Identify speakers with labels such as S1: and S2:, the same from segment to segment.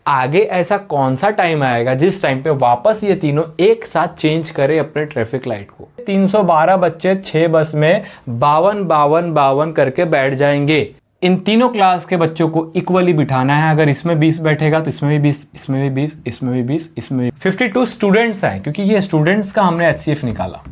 S1: आगे ऐसा कौन सा टाइम आएगा जिस टाइम पे वापस ये तीनों एक साथ चेंज करें अपने ट्रैफिक लाइट को। 312 बच्चे 6 बस में 52 52 52 करके बैठ जाएंगे। इन तीनों क्लास के बच्चों को इक्वली बिठाना है। अगर इसमें 20 बैठेगा तो इसमें भी 20, इसमें भी 20, इसमें भी 20, इसमें भी 52 स्टूडेंट्स हैं, क्योंकि ये स्टूडेंट्स का हमने HCF निकाला।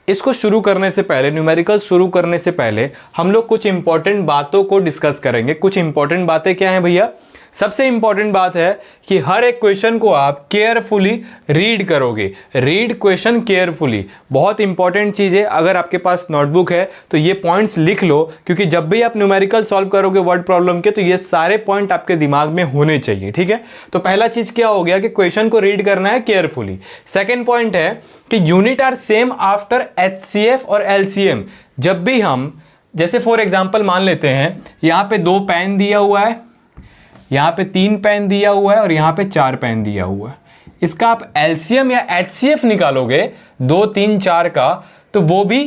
S1: इसको शुरू करने से पहले, न्यूमेरिकल शुरू करने से पहले हम लोग कुछ इंपॉर्टेंट बातों को डिस्कस करेंगे। कुछ इंपॉर्टेंट बातें क्या हैं भैया? सबसे इंपॉर्टेंट बात है कि हर एक क्वेश्चन को आप केयरफुली रीड करोगे। रीड क्वेश्चन केयरफुली, बहुत इंपॉर्टेंट चीज़ है। अगर आपके पास नोटबुक है तो ये पॉइंट्स लिख लो, क्योंकि जब भी आप न्यूमेरिकल सॉल्व करोगे वर्ड प्रॉब्लम के, तो ये सारे पॉइंट आपके दिमाग में होने चाहिए, ठीक है। तो पहला चीज़ क्या हो गया कि क्वेश्चन को रीड करना है केयरफुली। सेकेंड पॉइंट है कि unit are same after HCF और LCM। जब भी हम, जैसे फॉर एग्जाम्पल मान लेते हैं, यहाँ पे 2 पेन दिया हुआ है, यहाँ पे 3 पेन दिया हुआ है और यहाँ पे 4 पेन दिया हुआ है। इसका आप LCM या HCF निकालोगे 2 3 4 का, तो वो भी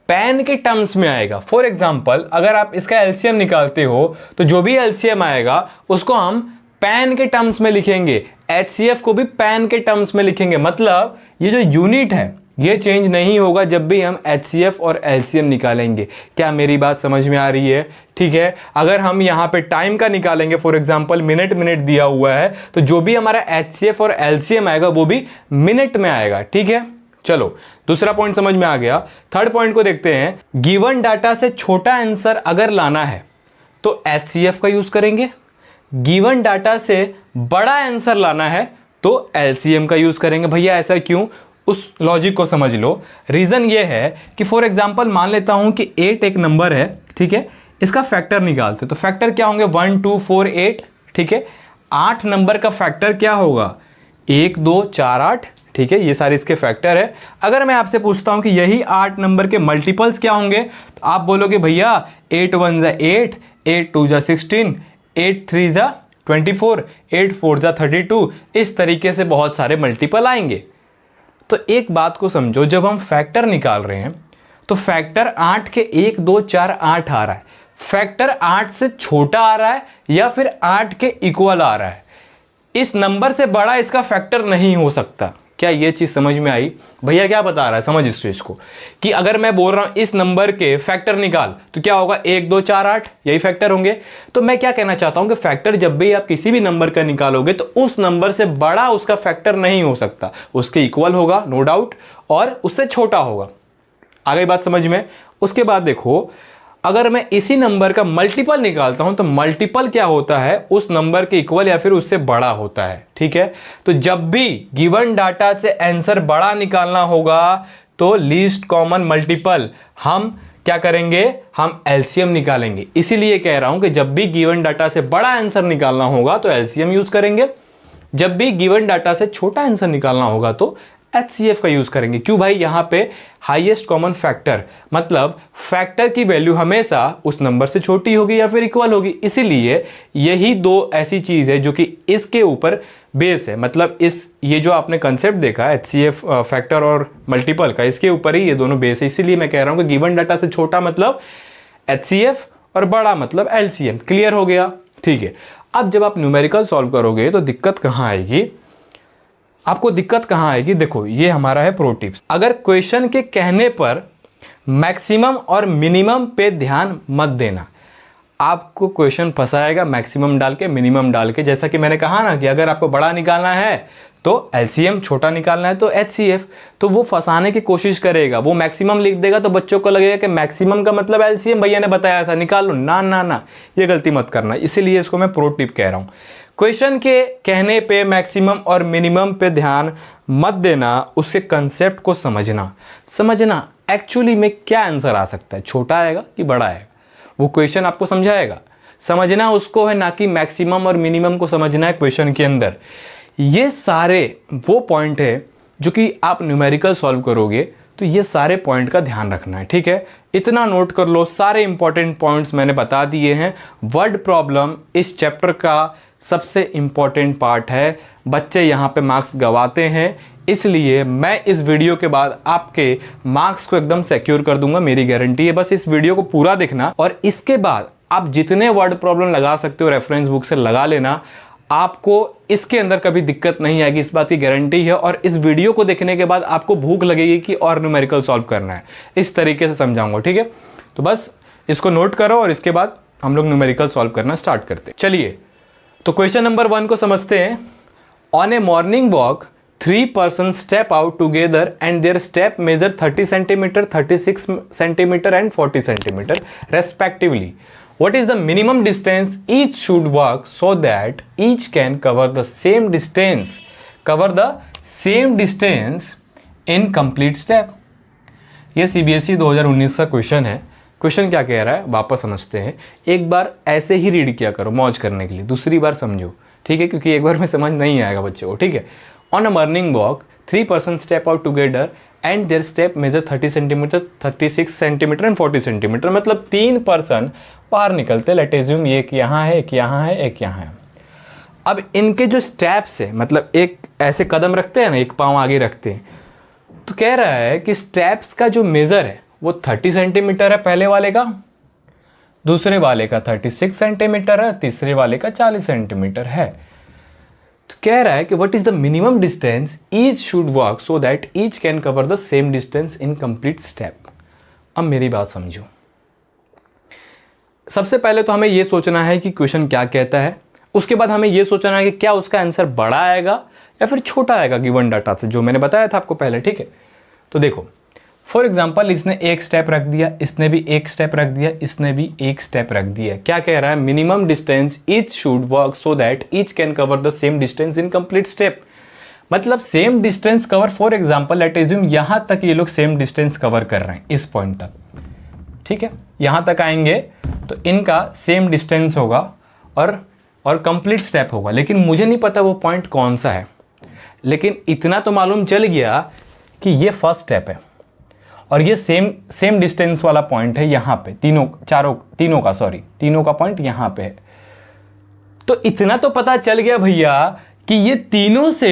S1: पेन के टर्म्स में आएगा। फॉर एग्जाम्पल अगर आप इसका LCM निकालते हो तो जो भी LCM आएगा उसको हम पेन के टर्म्स में लिखेंगे, HCF को भी पेन के टर्म्स में लिखेंगे। मतलब ये जो यूनिट है ये चेंज नहीं होगा जब भी हम HCF और LCM निकालेंगे। क्या मेरी बात समझ में आ रही है? ठीक है। अगर हम यहाँ पे टाइम का निकालेंगे, फॉर एग्जांपल मिनट दिया हुआ है, तो जो भी हमारा HCF और LCM आएगा वो भी मिनट में आएगा, ठीक है। चलो दूसरा पॉइंट समझ में आ गया। थर्ड पॉइंट को देखते हैं। गिवन डाटा से छोटा आंसर अगर लाना है तो HCF का यूज करेंगे, गिवन डाटा से बड़ा आंसर लाना है तो LCM का यूज करेंगे। भैया ऐसा क्यों? उस लॉजिक को समझ लो। रीजन ये है कि फॉर एग्जांपल मान लेता हूं कि 8 एक नंबर है, ठीक है, इसका फैक्टर निकालते, तो फैक्टर क्या होंगे? 1 2 4 8, ठीक है। 8 नंबर का फैक्टर क्या होगा? 1 2 4 8, ठीक है। ये सारे इसके फैक्टर है। अगर मैं आपसे पूछता हूं कि यही 8 नंबर के मल्टीपल्स क्या होंगे, तो आप बोलोगे भैया 8 1 जा 8, 8 2 जा 16, 8 3 जा 24, 8 4 जा 32। इस तरीके से बहुत सारे मल्टीपल आएंगे। तो एक बात को समझो, जब हम फैक्टर निकाल रहे हैं तो फैक्टर 8 के 1 2 4 8 आ रहा है। फैक्टर 8 से छोटा आ रहा है या फिर 8 के इक्वल आ रहा है। इस नंबर से बड़ा इसका फैक्टर नहीं हो सकता। क्या ये चीज समझ में आई? भैया क्या बता रहा है, समझ इस चीज को, कि अगर मैं बोल रहा हूं इस नंबर के फैक्टर निकाल, तो क्या होगा? 1 2 4 8, यही फैक्टर होंगे। तो मैं क्या कहना चाहता हूं कि फैक्टर जब भी आप किसी भी नंबर का निकालोगे तो उस नंबर से बड़ा उसका फैक्टर नहीं हो सकता, उसके इक्वल होगा नो डाउट, और उससे छोटा होगा। आ गई बात समझ में? उसके बाद देखो, अगर मैं इसी नंबर का मल्टीपल निकालता हूं तो मल्टीपल क्या होता है? उस नंबर के इक्वल या फिर उससे बड़ा होता है, ठीक है। तो जब भी गिवन डाटा से आंसर बड़ा निकालना होगा तो लीस्ट कॉमन मल्टीपल हम क्या करेंगे? हम LCM निकालेंगे। इसीलिए कह रहा हूं कि जब भी गिवन डाटा से बड़ा आंसर निकालना होगा तो LCM यूज करेंगे, जब भी गिवन डाटा से छोटा आंसर निकालना होगा तो HCF का यूज करेंगे। क्यों भाई? यहां पे हाईएस्ट कॉमन फैक्टर, मतलब फैक्टर की वैल्यू हमेशा उस नंबर से छोटी होगी या फिर इक्वल होगी। इसीलिए यही 2 ऐसी चीज है जो कि इसके ऊपर बेस है। मतलब ये जो आपने कंसेप्ट देखा HCF फैक्टर और मल्टीपल का, इसके ऊपर ही ये दोनों बेस है। इसीलिए मैं कह रहा हूं कि गिवन डाटा से छोटा मतलब HCF और बड़ा मतलब LCM। क्लियर हो गया? ठीक है। अब जब आप न्यूमेरिकल सॉल्व करोगे तो दिक्कत कहां आएगी? आपको दिक्कत कहां आएगी? देखो ये हमारा है प्रो टिप्स। अगर क्वेश्चन के कहने पर मैक्सिमम और मिनिमम पे ध्यान मत देना। आपको क्वेश्चन फंसाएगा मैक्सिमम डाल के, मिनिमम डाल के। जैसा कि मैंने कहा ना कि अगर आपको बड़ा निकालना है तो LCM, छोटा निकालना है तो HCF। तो वो फंसाने की कोशिश करेगा, वो मैक्सिमम लिख देगा तो बच्चों को लगेगा कि मैक्सिमम का मतलब LCM, भैया ने बताया था निकाल लो। ना ना ना, ये गलती मत करना। इसीलिए इसको मैं प्रो टिप कह रहा हूं। क्वेश्चन के कहने पे मैक्सिमम और मिनिमम पे ध्यान मत देना, उसके कंसेप्ट को समझना एक्चुअली में क्या आंसर आ सकता है, छोटा आएगा कि बड़ा आएगा, वो क्वेश्चन आपको समझाएगा। समझना उसको है, ना कि मैक्सिमम और मिनिमम को समझना है क्वेश्चन के अंदर। ये सारे वो पॉइंट है जो कि आप न्यूमेरिकल सॉल्व करोगे तो ये सारे पॉइंट का ध्यान रखना है, ठीक है। इतना नोट कर लो, सारे इंपॉर्टेंट पॉइंट्स मैंने बता दिए हैं। वर्ड प्रॉब्लम इस चैप्टर का सबसे इंपॉर्टेंट पार्ट है। बच्चे यहाँ पे मार्क्स गवाते हैं, इसलिए मैं इस वीडियो के बाद आपके मार्क्स को एकदम सिक्योर कर दूंगा, मेरी गारंटी है। बस इस वीडियो को पूरा देखना और इसके बाद आप जितने वर्ड प्रॉब्लम लगा सकते हो रेफरेंस बुक से लगा लेना। आपको इसके अंदर कभी दिक्कत नहीं आएगी, इस बात की गारंटी है। और इस वीडियो को देखने के बाद आपको भूख लगेगी कि और न्यूमेरिकल सॉल्व करना है, इस तरीके से समझाऊंगा, ठीक है। तो बस इसको नोट करो और इसके बाद हम लोग न्यूमेरिकल सॉल्व करना स्टार्ट करते हैं। चलिए, तो क्वेश्चन नंबर 1 को समझते हैं। On A morning walk 3 persons step out together and their step measure 30 centimeter, 36 centimeter and 40 centimeter respectively. What is the minimum distance each should walk so that each can cover the same distance in complete step? ये CBSE 2019 का question है। Question क्या कह रहा है वापस समझते हैं। एक बार ऐसे ही रीड किया करो मौज करने के लिए, दूसरी बार समझो, ठीक है, क्योंकि एक बार में समझ नहीं आएगा बच्चों को, ठीक है। On a morning walk, 3 persons step out together and their step measure 30 centimeter, 36 centimeter and 40 centimeter। मतलब 3 पर्सन बाहर निकलते, लेट एज्यूम एक यहाँ है, एक यहाँ है, एक यहाँ है। अब इनके जो स्टेप्स है, मतलब एक ऐसे कदम रखते हैं ना, एक पाँव आगे रखते हैं, तो कह रहा है कि स्टेप्स का जो मेज़र है वो 30 सेंटीमीटर है पहले वाले का, दूसरे वाले का 36 सेंटीमीटर है, तीसरे वाले का 40 सेंटीमीटर है। तो कह रहा है कि what is the minimum distance each should walk so that each can cover the same distance in complete step. अब मेरी बात समझो। सबसे पहले तो हमें यह सोचना है कि क्वेश्चन क्या कहता है, उसके बाद हमें यह सोचना है कि क्या उसका आंसर बड़ा आएगा या फिर छोटा आएगा गिवन डाटा से, जो मैंने बताया था आपको पहले, ठीक है। तो देखो, फॉर एग्जाम्पल इसने एक स्टेप रख दिया, इसने भी एक स्टेप रख दिया, इसने भी एक स्टेप रख दिया। क्या कह रहा है, minimum distance each should work so that each can cover the same distance in complete step. मतलब same distance cover, for example let assume यहां तक ये लोग सेम डिस्टेंस कवर कर रहे हैं, इस पॉइंट तक, ठीक है। यहां तक आएंगे तो इनका सेम डिस्टेंस होगा और कंप्लीट स्टेप होगा। लेकिन मुझे नहीं पता वो पॉइंट कौन सा है, लेकिन इतना तो मालूम चल गया कि ये फर्स्ट स्टेप है और ये सेम डिस्टेंस वाला पॉइंट है यहाँ पे, तीनों का पॉइंट यहाँ पे है। तो इतना तो पता चल गया भैया कि ये तीनों से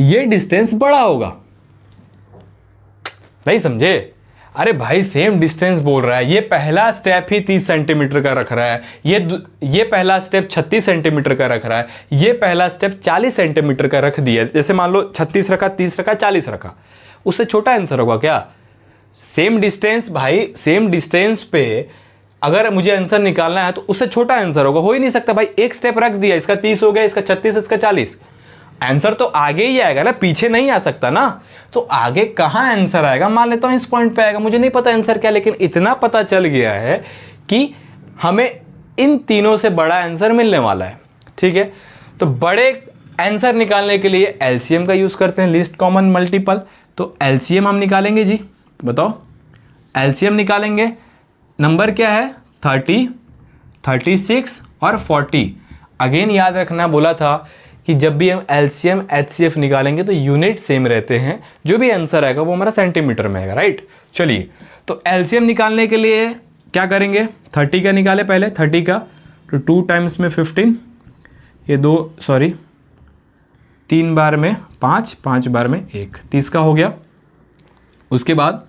S1: ये डिस्टेंस बड़ा होगा। नहीं समझे? अरे भाई सेम डिस्टेंस बोल रहा है, ये पहला स्टेप ही 30 सेंटीमीटर का रख रहा है, ये पहला स्टेप 36 सेंटीमीटर का रख रहा है, ये पहला स्टेप 40 सेंटीमीटर का रख दिया। जैसे मान लो 36 रखा, 30 रखा, 40 रखा, उससे छोटा आंसर होगा क्या? सेम डिस्टेंस भाई, सेम डिस्टेंस पे अगर मुझे आंसर निकालना है तो उससे छोटा आंसर होगा, हो ही नहीं सकता भाई। एक स्टेप रख दिया, इसका 30 हो गया, इसका 36, इसका 40, आंसर तो आगे ही आएगा ना, पीछे नहीं आ सकता ना। तो आगे कहां आंसर आएगा, मान लेता हूं इस पॉइंट पे आएगा, मुझे नहीं पता आंसर क्या, लेकिन इतना पता चल गया है कि हमें इन तीनों से बड़ा आंसर मिलने वाला है, ठीक है। तो बड़े आंसर निकालने के लिए एलसीएम का यूज करते हैं, लीस्ट कॉमन मल्टीपल। तो एलसीएम हम निकालेंगे जी, बताओ एलसीएम निकालेंगे। नंबर क्या है, 30, 36 और 40। अगेन याद रखना, बोला था कि जब भी हम एलसीएम एचसीएफ निकालेंगे तो यूनिट सेम रहते हैं, जो भी आंसर आएगा वो हमारा सेंटीमीटर में आएगा, राइट। चलिए, तो एलसीएम निकालने के लिए क्या करेंगे, 30 का निकाले पहले, 30 का तो 2 टाइम्स में 15, ये 3 बार में 5, 5 बार में 1, 30 का हो गया। उसके बाद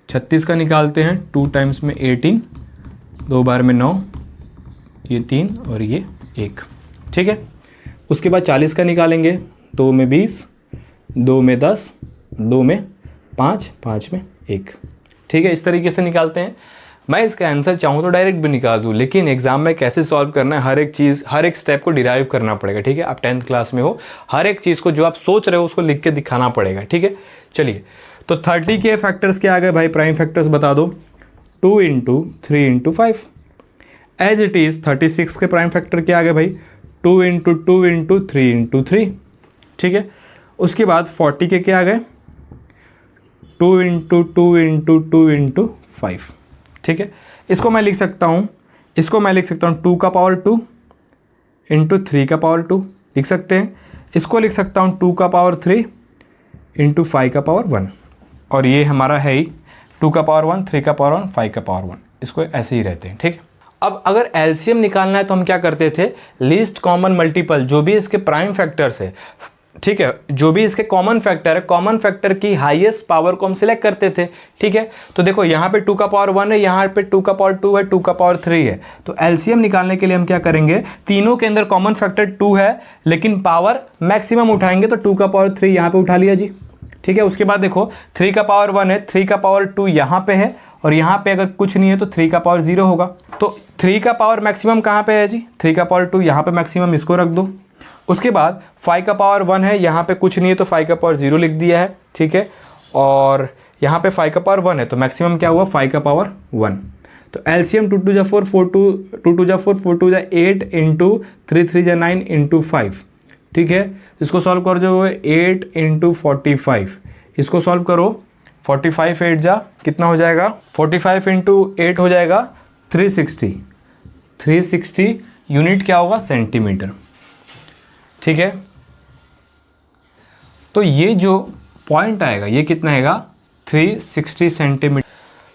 S1: 36 का निकालते हैं, 2 टाइम्स में 18, 2 बार में 9, ये 3 और ये 1, ठीक है। उसके बाद 40 का निकालेंगे, 2 में 20, 2 में 10, 2 में 5, 5 में 1, ठीक है। इस तरीके से निकालते हैं। मैं इसका आंसर चाहूँ तो डायरेक्ट भी निकाल दूँ, लेकिन एग्जाम में कैसे सॉल्व करना है, हर एक चीज़, हर एक स्टेप को डिराइव करना पड़ेगा, ठीक है। आप 10th क्लास में हो, हर एक चीज़ को जो आप सोच रहे हो उसको लिख के दिखाना पड़ेगा, ठीक है। चलिए, तो 30 के फैक्टर्स क्या आ गए भाई, प्राइम फैक्टर्स बता दो, 2 × 3 × 5। एज इट इज़ 36 के प्राइम फैक्टर क्या आ गए भाई, 2 × 2 × 3 × 3, ठीक है। उसके बाद 40 के क्या आ गए, 2 × 2 × 2 × 5, ठीक है। इसको मैं लिख सकता हूँ 2 का पावर 2 × 3 का पावर 2 लिख सकते हैं। इसको लिख सकता हूँ 2 का पावर 3 × 5 का पावर 1, और ये हमारा है ही 2 का पावर 1, 3 का पावर 1, 5 का पावर 1, इसको ऐसे ही रहते हैं, ठीक है। अब अगर एलसीएम निकालना है तो हम क्या करते थे, लीस्ट कॉमन मल्टीपल, जो भी इसके प्राइम फैक्टर्स है, ठीक है, जो भी इसके कॉमन फैक्टर है, कॉमन फैक्टर की हाईएस्ट पावर को हम सिलेक्ट करते थे। ठीक है, तो देखो यहाँ पे 2 का पावर 1 है, यहाँ पे 2 का पावर 2 है, 2 का पावर 3 है। तो एलसीएम निकालने के लिए हम क्या करेंगे, तीनों के अंदर कॉमन फैक्टर 2 है लेकिन पावर मैक्सिमम उठाएंगे, तो 2 का पावर 3 यहाँ पे उठा लिया जी। ठीक है, उसके बाद देखो 3 का पावर 1 है, 3 का पावर 2 यहाँ पे है, और यहाँ पे अगर कुछ नहीं है तो 3 का पावर 0 होगा। तो 3 का पावर मैक्सिमम कहाँ पे है जी, 3 का पावर 2 यहाँ पे मैक्सिमम, इसको रख दो। उसके बाद 5 का पावर 1 है, यहाँ पे कुछ नहीं है तो 5 का पावर 0 लिख दिया है। ठीक है, और यहाँ पे 5 का पावर 1 है तो मैक्सिमम क्या हुआ, 5 का पावर 1। तो एलसीएम 2 2 जा 4, 4 2 जा 4, 4 2 जा 8 इंटू 3 3 जा 9 इंटू 5। ठीक है, इसको सॉल्व कर जो 8 इंटू 45, इसको सॉल्व करो, 45 8 जा कितना हो जाएगा, 45 इंटू 8 हो जाएगा 360। 360 यूनिट क्या होगा, सेंटीमीटर। ठीक है, तो ये जो पॉइंट आएगा ये कितना आएगा, 360 सेंटीमीटर।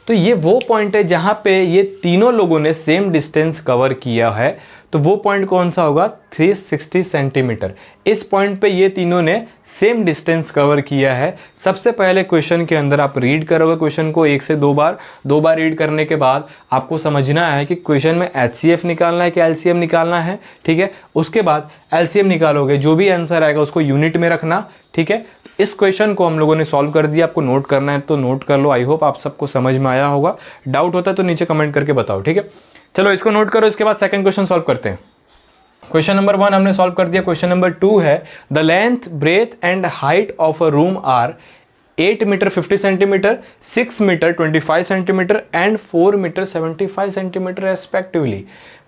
S1: तो ये वो पॉइंट है जहाँ पे ये तीनों लोगों ने सेम डिस्टेंस कवर किया है, तो वो पॉइंट कौन सा होगा, 360 सेंटीमीटर। इस पॉइंट पे ये तीनों ने सेम डिस्टेंस कवर किया है। सबसे पहले क्वेश्चन के अंदर आप रीड करोगे क्वेश्चन को 1 से 2 बार, 2 बार रीड करने के बाद आपको समझना है कि क्वेश्चन में एचसीएफ निकालना है कि एलसीएम निकालना है। ठीक है, उसके बाद एलसीएम निकालोगे, जो भी आंसर आएगा उसको यूनिट में रखना। ठीक है, इस क्वेश्चन को हम लोगों ने सॉल्व कर दिया, आपको नोट करना है तो नोट कर लो। आई होप आप सबको समझ में आया होगा, डाउट होता है तो नीचे कमेंट करके बताओ। ठीक है, चलो इसको नोट करो, इसके बाद सेकंड क्वेश्चन सॉल्व करते हैं। क्वेश्चन नंबर 1 हमने सॉल्व कर दिया। क्वेश्चन नंबर 2 है, the length breadth and height of a room are 8 metre 50 centimetre, 6 metre 25 centimetre and 4 metre 75 centimetre respectively.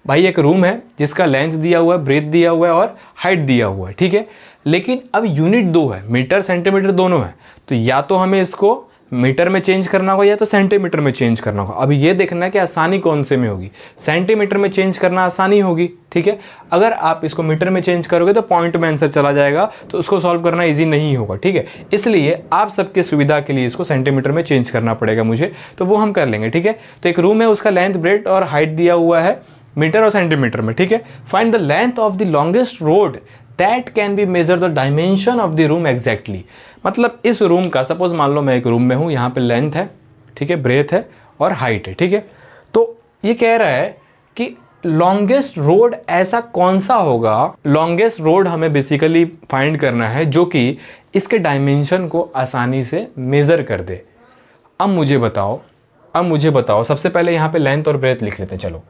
S1: भाई एक रूम है जिसका लेंथ दिया हुआ है, ब्रेथ दिया हुआ है और हाइट दिया हुआ है। ठीक है, लेकिन अब यूनिट 2 है, मीटर सेंटीमीटर दोनों है, तो या तो हमें इसको मीटर में चेंज करना होगा या तो सेंटीमीटर में चेंज करना होगा। अब ये देखना है कि आसानी कौन से में होगी। सेंटीमीटर में चेंज करना आसानी होगी। ठीक है, अगर आप इसको मीटर में चेंज करोगे तो पॉइंट में आंसर चला जाएगा, तो उसको सॉल्व करना इजी नहीं होगा। ठीक है, इसलिए आप सबके सुविधा के लिए इसको सेंटीमीटर में चेंज करना पड़ेगा मुझे, तो वो हम कर लेंगे। ठीक है, तो एक रूम है, उसका लेंथ ब्रेथ और हाइट दिया हुआ है मीटर और सेंटीमीटर में। ठीक है, find the length of the longest rod that can be measure the dimension of the room exactly. मतलब इस रूम का, सपोज मान लो मैं एक रूम में हूँ, यहाँ पे लेंथ है, ठीक है, ब्रेथ है और हाइट है। ठीक है, तो ये कह रहा है कि लॉन्गेस्ट रोड ऐसा कौन सा होगा, लॉन्गेस्ट रोड हमें बेसिकली फाइंड करना है जो कि इसके डायमेंशन को आसानी से मेज़र कर दे। अब मुझे बताओ, सबसे पहले यहाँ पे लेंथ और ब्रेथ लिख लेते हैं। चलो,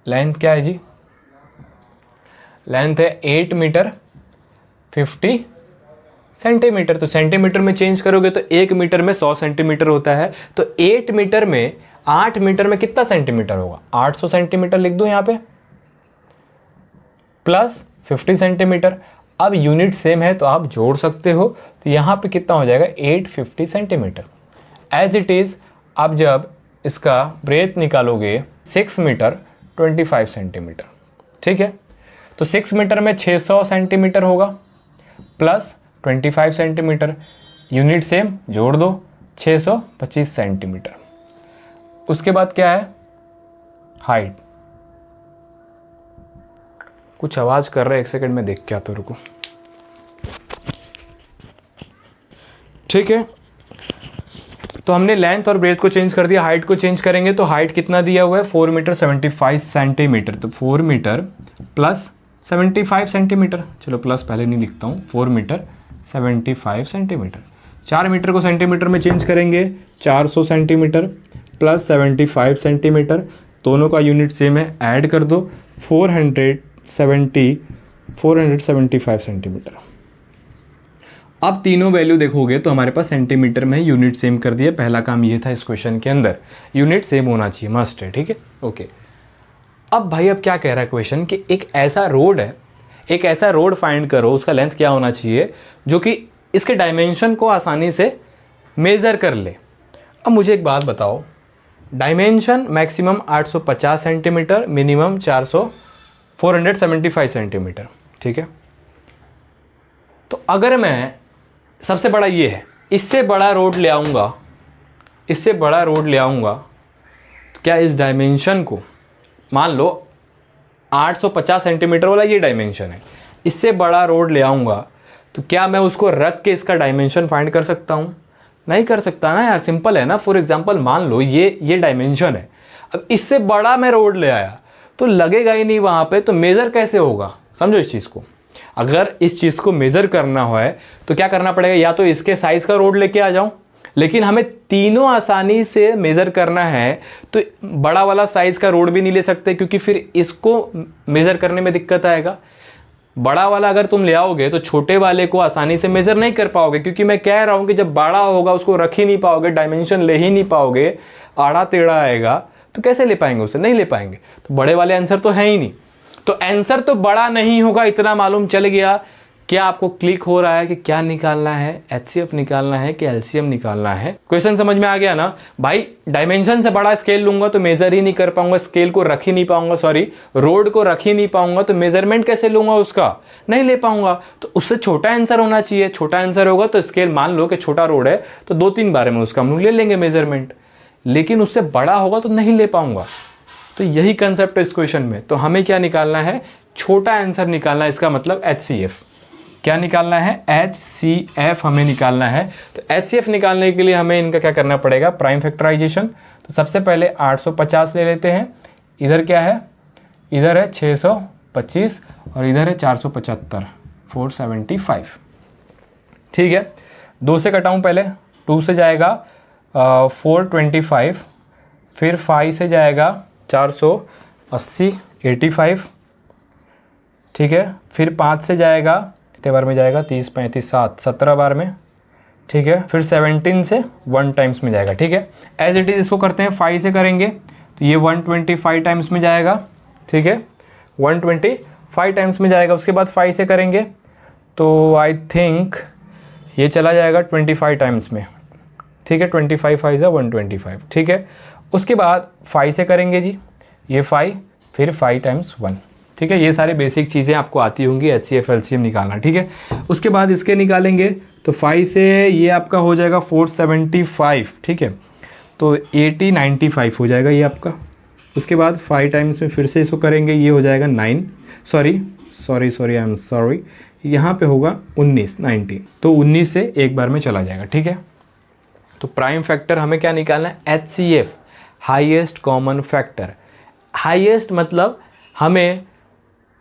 S1: लेंथ क्या है जी, लेंथ है 8 मीटर 50 सेंटीमीटर। तो सेंटीमीटर में चेंज करोगे तो 1 मीटर में 100 सेंटीमीटर होता है, तो 8 मीटर में कितना सेंटीमीटर होगा, 800 सेंटीमीटर लिख दो यहाँ पे, प्लस 50 सेंटीमीटर। अब यूनिट सेम है तो आप जोड़ सकते हो, तो यहाँ पे कितना हो जाएगा, 850 सेंटीमीटर। एज इट इज़ आप जब इसका ब्रेथ निकालोगे 6 मीटर 25 सेंटीमीटर। ठीक है, तो 6 मीटर में 600 सेंटीमीटर होगा प्लस 25 सेंटीमीटर, यूनिट सेम, जोड़ दो 625 सेंटीमीटर। उसके बाद क्या है, हाइट। कुछ आवाज़ कर रहा है, 1 सेकंड में देख के आता हूं, रुको। ठीक है, तो हमने लेंथ और ब्रेथ को चेंज कर दिया, हाइट को चेंज करेंगे तो हाइट कितना दिया हुआ है, 4 मीटर 75 सेंटीमीटर। तो 4 मीटर प्लस 75 सेंटीमीटर, चलो प्लस पहले नहीं लिखता हूँ, 4 मीटर 75 सेंटीमीटर। 4 मीटर को सेंटीमीटर में चेंज करेंगे, 400 सेंटीमीटर प्लस 75 सेंटीमीटर, दोनों का यूनिट सेम है, ऐड कर दो 475 सेंटीमीटर। अब तीनों वैल्यू देखोगे तो हमारे पास सेंटीमीटर में यूनिट सेम कर दिया। पहला काम ये था इस क्वेश्चन के अंदर, यूनिट सेम होना चाहिए, मस्ट है। ठीक है, ओके। अब भाई अब क्या कह रहा है क्वेश्चन कि एक ऐसा रोड है, एक ऐसा रोड फाइंड करो, उसका लेंथ क्या होना चाहिए जो कि इसके डायमेंशन को आसानी से मेज़र कर ले। अब मुझे एक बात बताओ, dimension maximum 850 centimetre, minimum 475 centimetre. ठीक है, तो अगर मैं, सबसे बड़ा ये है, इससे बड़ा रोड ले आऊँगा, तो क्या इस डायमेंशन को, मान लो 850 सेंटीमीटर वाला ये डायमेंशन है, इससे बड़ा रोड ले आऊँगा तो क्या मैं उसको रख के इसका डायमेंशन फाइंड कर सकता हूँ? नहीं कर सकता ना यार, सिंपल है ना। फॉर एग्जांपल मान लो ये डायमेंशन है, अब इससे बड़ा मैं रोड ले आया तो लगेगा ही नहीं वहाँ पे, तो मेज़र कैसे होगा? समझो इस चीज़ को। अगर इस चीज़ को मेज़र करना है तो क्या करना पड़ेगा, या तो इसके साइज़ का रोड लेके आ जाऊँ, लेकिन हमें तीनों आसानी से मेज़र करना है तो बड़ा वाला साइज़ का रोड भी नहीं ले सकते, क्योंकि फिर इसको मेज़र करने में दिक्कत आएगा। बड़ा वाला अगर तुम ले आओगे तो छोटे वाले को आसानी से मेज़र नहीं कर पाओगे, क्योंकि मैं कह रहा हूँ कि जब बड़ा होगा उसको रख ही नहीं पाओगे, डायमेंशन ले ही नहीं पाओगे, आड़ा टेढ़ा आएगा, तो कैसे ले पाएंगे उसे? नहीं ले पाएंगे। तो बड़े वाले आंसर तो है ही नहीं, तो आंसर तो बड़ा नहीं होगा, इतना मालूम चल गया। क्या आपको क्लिक हो रहा है कि क्या निकालना है? एचसीएफ निकालना है कि एलसीएम निकालना है? क्वेश्चन समझ में आ गया ना भाई? डायमेंशन से बड़ा स्केल लूंगा तो मेजर ही नहीं कर पाऊंगा, स्केल को रख ही नहीं पाऊंगा, सॉरी रोड को रख ही नहीं पाऊंगा, तो मेजरमेंट कैसे लूंगा उसका? नहीं ले पाऊंगा। तो उससे छोटा आंसर होना चाहिए। छोटा आंसर होगा तो स्केल, मान लो कि छोटा रोड है तो 2-3 बार में उसका हम लोग ले लेंगे मेजरमेंट, लेकिन उससे बड़ा होगा तो नहीं ले पाऊंगा। तो यही कंसेप्ट है इस क्वेश्चन में। तो हमें क्या निकालना है? छोटा आंसर निकालना है, इसका मतलब एचसीएफ। क्या निकालना है? एचसीएफ हमें निकालना है। तो एचसीएफ निकालने के लिए हमें इनका क्या करना पड़ेगा? Prime factorisation. तो सबसे पहले 850 ले लेते हैं। इधर क्या है? इधर है 625 और इधर है 475, 475। ठीक है, 2 से कटाऊँ पहले। 2 से जाएगा 425, फिर 5 से जाएगा 480, 85। ठीक है, फिर 5 से जाएगा, कितने बार में जाएगा? 30, 35, 7, 17 बार में। ठीक है, फिर 17 से 1 टाइम्स में जाएगा। ठीक है, एज इट इज़ इसको करते हैं। 5 से करेंगे तो ये 125 टाइम्स में जाएगा। ठीक है, 125 टाइम्स में जाएगा। उसके बाद 5 से करेंगे तो आई थिंक ये चला जाएगा 25 टाइम्स में। ठीक है, 25 5 है 125। ठीक है, उसके बाद 5 से करेंगे जी, ये 5, फिर 5 टाइम्स 1। ठीक है, ये सारी बेसिक चीज़ें आपको आती होंगी एचसीएफ एलसीएम निकालना। ठीक है, उसके बाद इसके निकालेंगे तो 5 से ये आपका हो जाएगा 475। ठीक है, तो 8095 हो जाएगा ये आपका। उसके बाद 5 टाइम्स में फिर से इसको करेंगे, ये हो जाएगा 9, सॉरी आई एम सॉरी, यहाँ पे होगा 19 तो 19 से एक बार में चला जाएगा। ठीक है, तो प्राइम फैक्टर हमें क्या निकालना है? HCF, highest common factor. Highest मतलब हमें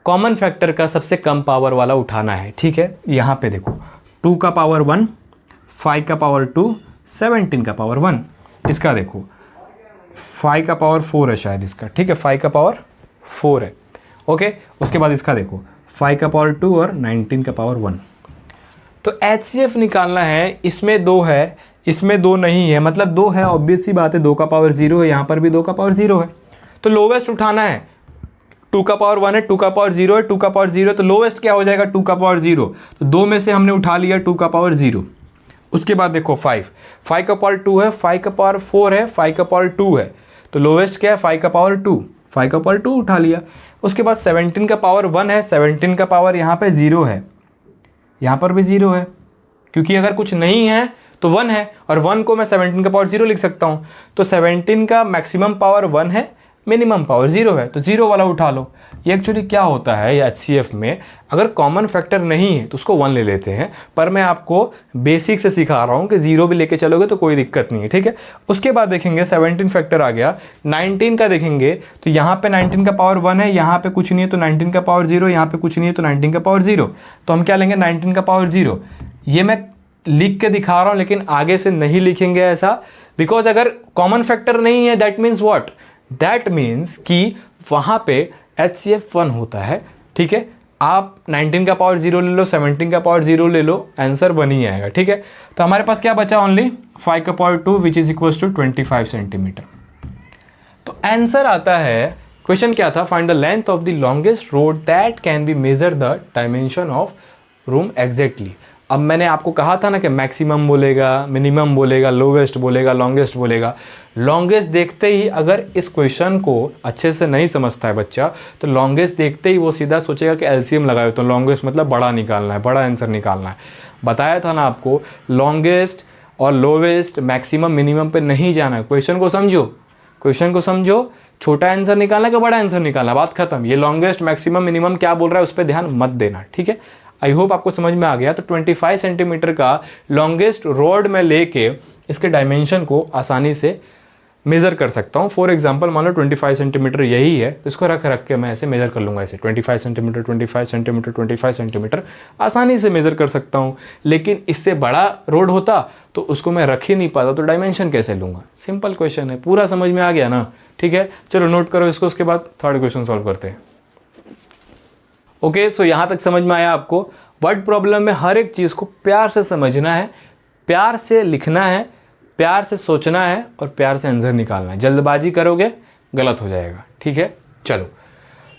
S1: कॉमन फैक्टर का सबसे कम पावर वाला उठाना है। ठीक है, यहाँ पे देखो 2 का पावर 1, 5 का पावर 2, 17 का पावर 1। इसका देखो 5 का पावर 4 है शायद इसका। ठीक है, 5 का पावर 4 है। ओके, उसके बाद इसका देखो 5 का पावर 2 और 19 का पावर 1। तो एचसीएफ निकालना है। इसमें 2 है, इसमें 2 नहीं है, मतलब 2 है, ऑब्वियस सी बात है। 2 का पावर 0 है, यहाँ पर भी 2 का पावर 0 है, तो लोवेस्ट उठाना है। 2 का पावर 1 है, 2 का पावर 0 है, 2 का पावर 0 है, तो लोवेस्ट क्या हो जाएगा? 2 का पावर 0। तो 2 में से हमने उठा लिया 2 का पावर 0। उसके बाद देखो 5 का पावर 2 है, 5 का पावर 4 है, 5 का पावर 2 है, तो लोवेस्ट क्या है? 5 का पावर 2, 5 का पावर 2 उठा लिया। उसके बाद 17 का पावर 1 है, 17 का पावर यहाँ पे 0 है, यहाँ पर भी 0 है, क्योंकि अगर कुछ नहीं है तो 1 है, और 1 को मैं 17 का पावर 0 लिख सकता हूँ। तो 17 का मैक्सिमम पावर 1 है, मिनिमम पावर 0 है, तो 0 वाला उठा लो। ये एक्चुअली क्या होता है एचसीएफ में, अगर कॉमन फैक्टर नहीं है तो उसको 1 ले लेते हैं, पर मैं आपको बेसिक से सिखा रहा हूँ कि 0 भी लेके चलोगे तो कोई दिक्कत नहीं है। ठीक है, उसके बाद देखेंगे 17 फैक्टर आ गया। 19 का देखेंगे तो यहाँ पे 19 का पावर 1 है, यहाँ पे कुछ नहीं है तो 19 का पावर 0, यहाँ पे कुछ नहीं है तो 19 का पावर 0, तो हम क्या लेंगे? 19 का पावर 0। ये मैं लिख के दिखा रहा हूँ, लेकिन आगे से नहीं लिखेंगे ऐसा, बिकॉज अगर कॉमन फैक्टर नहीं है that means what? That means कि वहाँ पे एचसीएफ 1 होता है। ठीक है, आप 19 का पावर 0 ले लो, 17 का पावर 0 ले लो, आंसर 1 ही आएगा। ठीक है, तो हमारे पास क्या बचा? ओनली 5 का power 2 which is equal to 25 centimetre. तो आंसर आता है, क्वेश्चन क्या था? Find the length of the longest rod that can be measure the dimension of room exactly. अब मैंने आपको कहा था ना कि मैक्सिमम बोलेगा, मिनिमम बोलेगा, लोवेस्ट बोलेगा, लॉन्गेस्ट बोलेगा। लॉन्गेस्ट देखते ही अगर इस क्वेश्चन को अच्छे से नहीं समझता है बच्चा, तो लॉन्गेस्ट देखते ही वो सीधा सोचेगा कि एलसीएम लगाए, तो लॉन्गेस्ट मतलब बड़ा निकालना है, बड़ा आंसर निकालना है। बताया था ना आपको, लॉन्गेस्ट और लोवेस्ट, मैक्सिमम, मिनिमम पे नहीं जाना है। क्वेश्चन को समझो, क्वेश्चन को समझो, छोटा आंसर निकालना कि बड़ा आंसर निकालना, बात खत्म। ये लॉन्गेस्ट, मैक्सिमम, मिनिमम क्या बोल रहा है उस पर ध्यान मत देना। ठीक है, आई होप आपको समझ में आ गया। तो 25 सेंटीमीटर का लॉन्गेस्ट रॉड में लेके इसके डायमेंशन को आसानी से मेज़र कर सकता हूँ। फॉर एग्जांपल मान लो 25 सेंटीमीटर यही है, तो इसको रख के मैं ऐसे मेज़र कर लूँगा, ऐसे 25 सेंटीमीटर 25 सेंटीमीटर 25 सेंटीमीटर आसानी से मेज़र कर सकता हूँ। लेकिन इससे बड़ा रोड होता तो उसको मैं रख ही नहीं पाता, तो डायमेंशन कैसे लूँगा? सिंपल क्वेश्चन है, पूरा समझ में आ गया ना? ठीक है, चलो नोट करो इसको, उसके बाद थर्ड क्वेश्चन सॉल्व करते हैं। ओके, सो यहाँ तक समझ में आया आपको? वर्ड प्रॉब्लम में हर एक चीज़ को प्यार से समझना है, प्यार से लिखना है, प्यार से सोचना है और प्यार से आंसर निकालना है। जल्दबाजी करोगे गलत हो जाएगा। ठीक है, चलो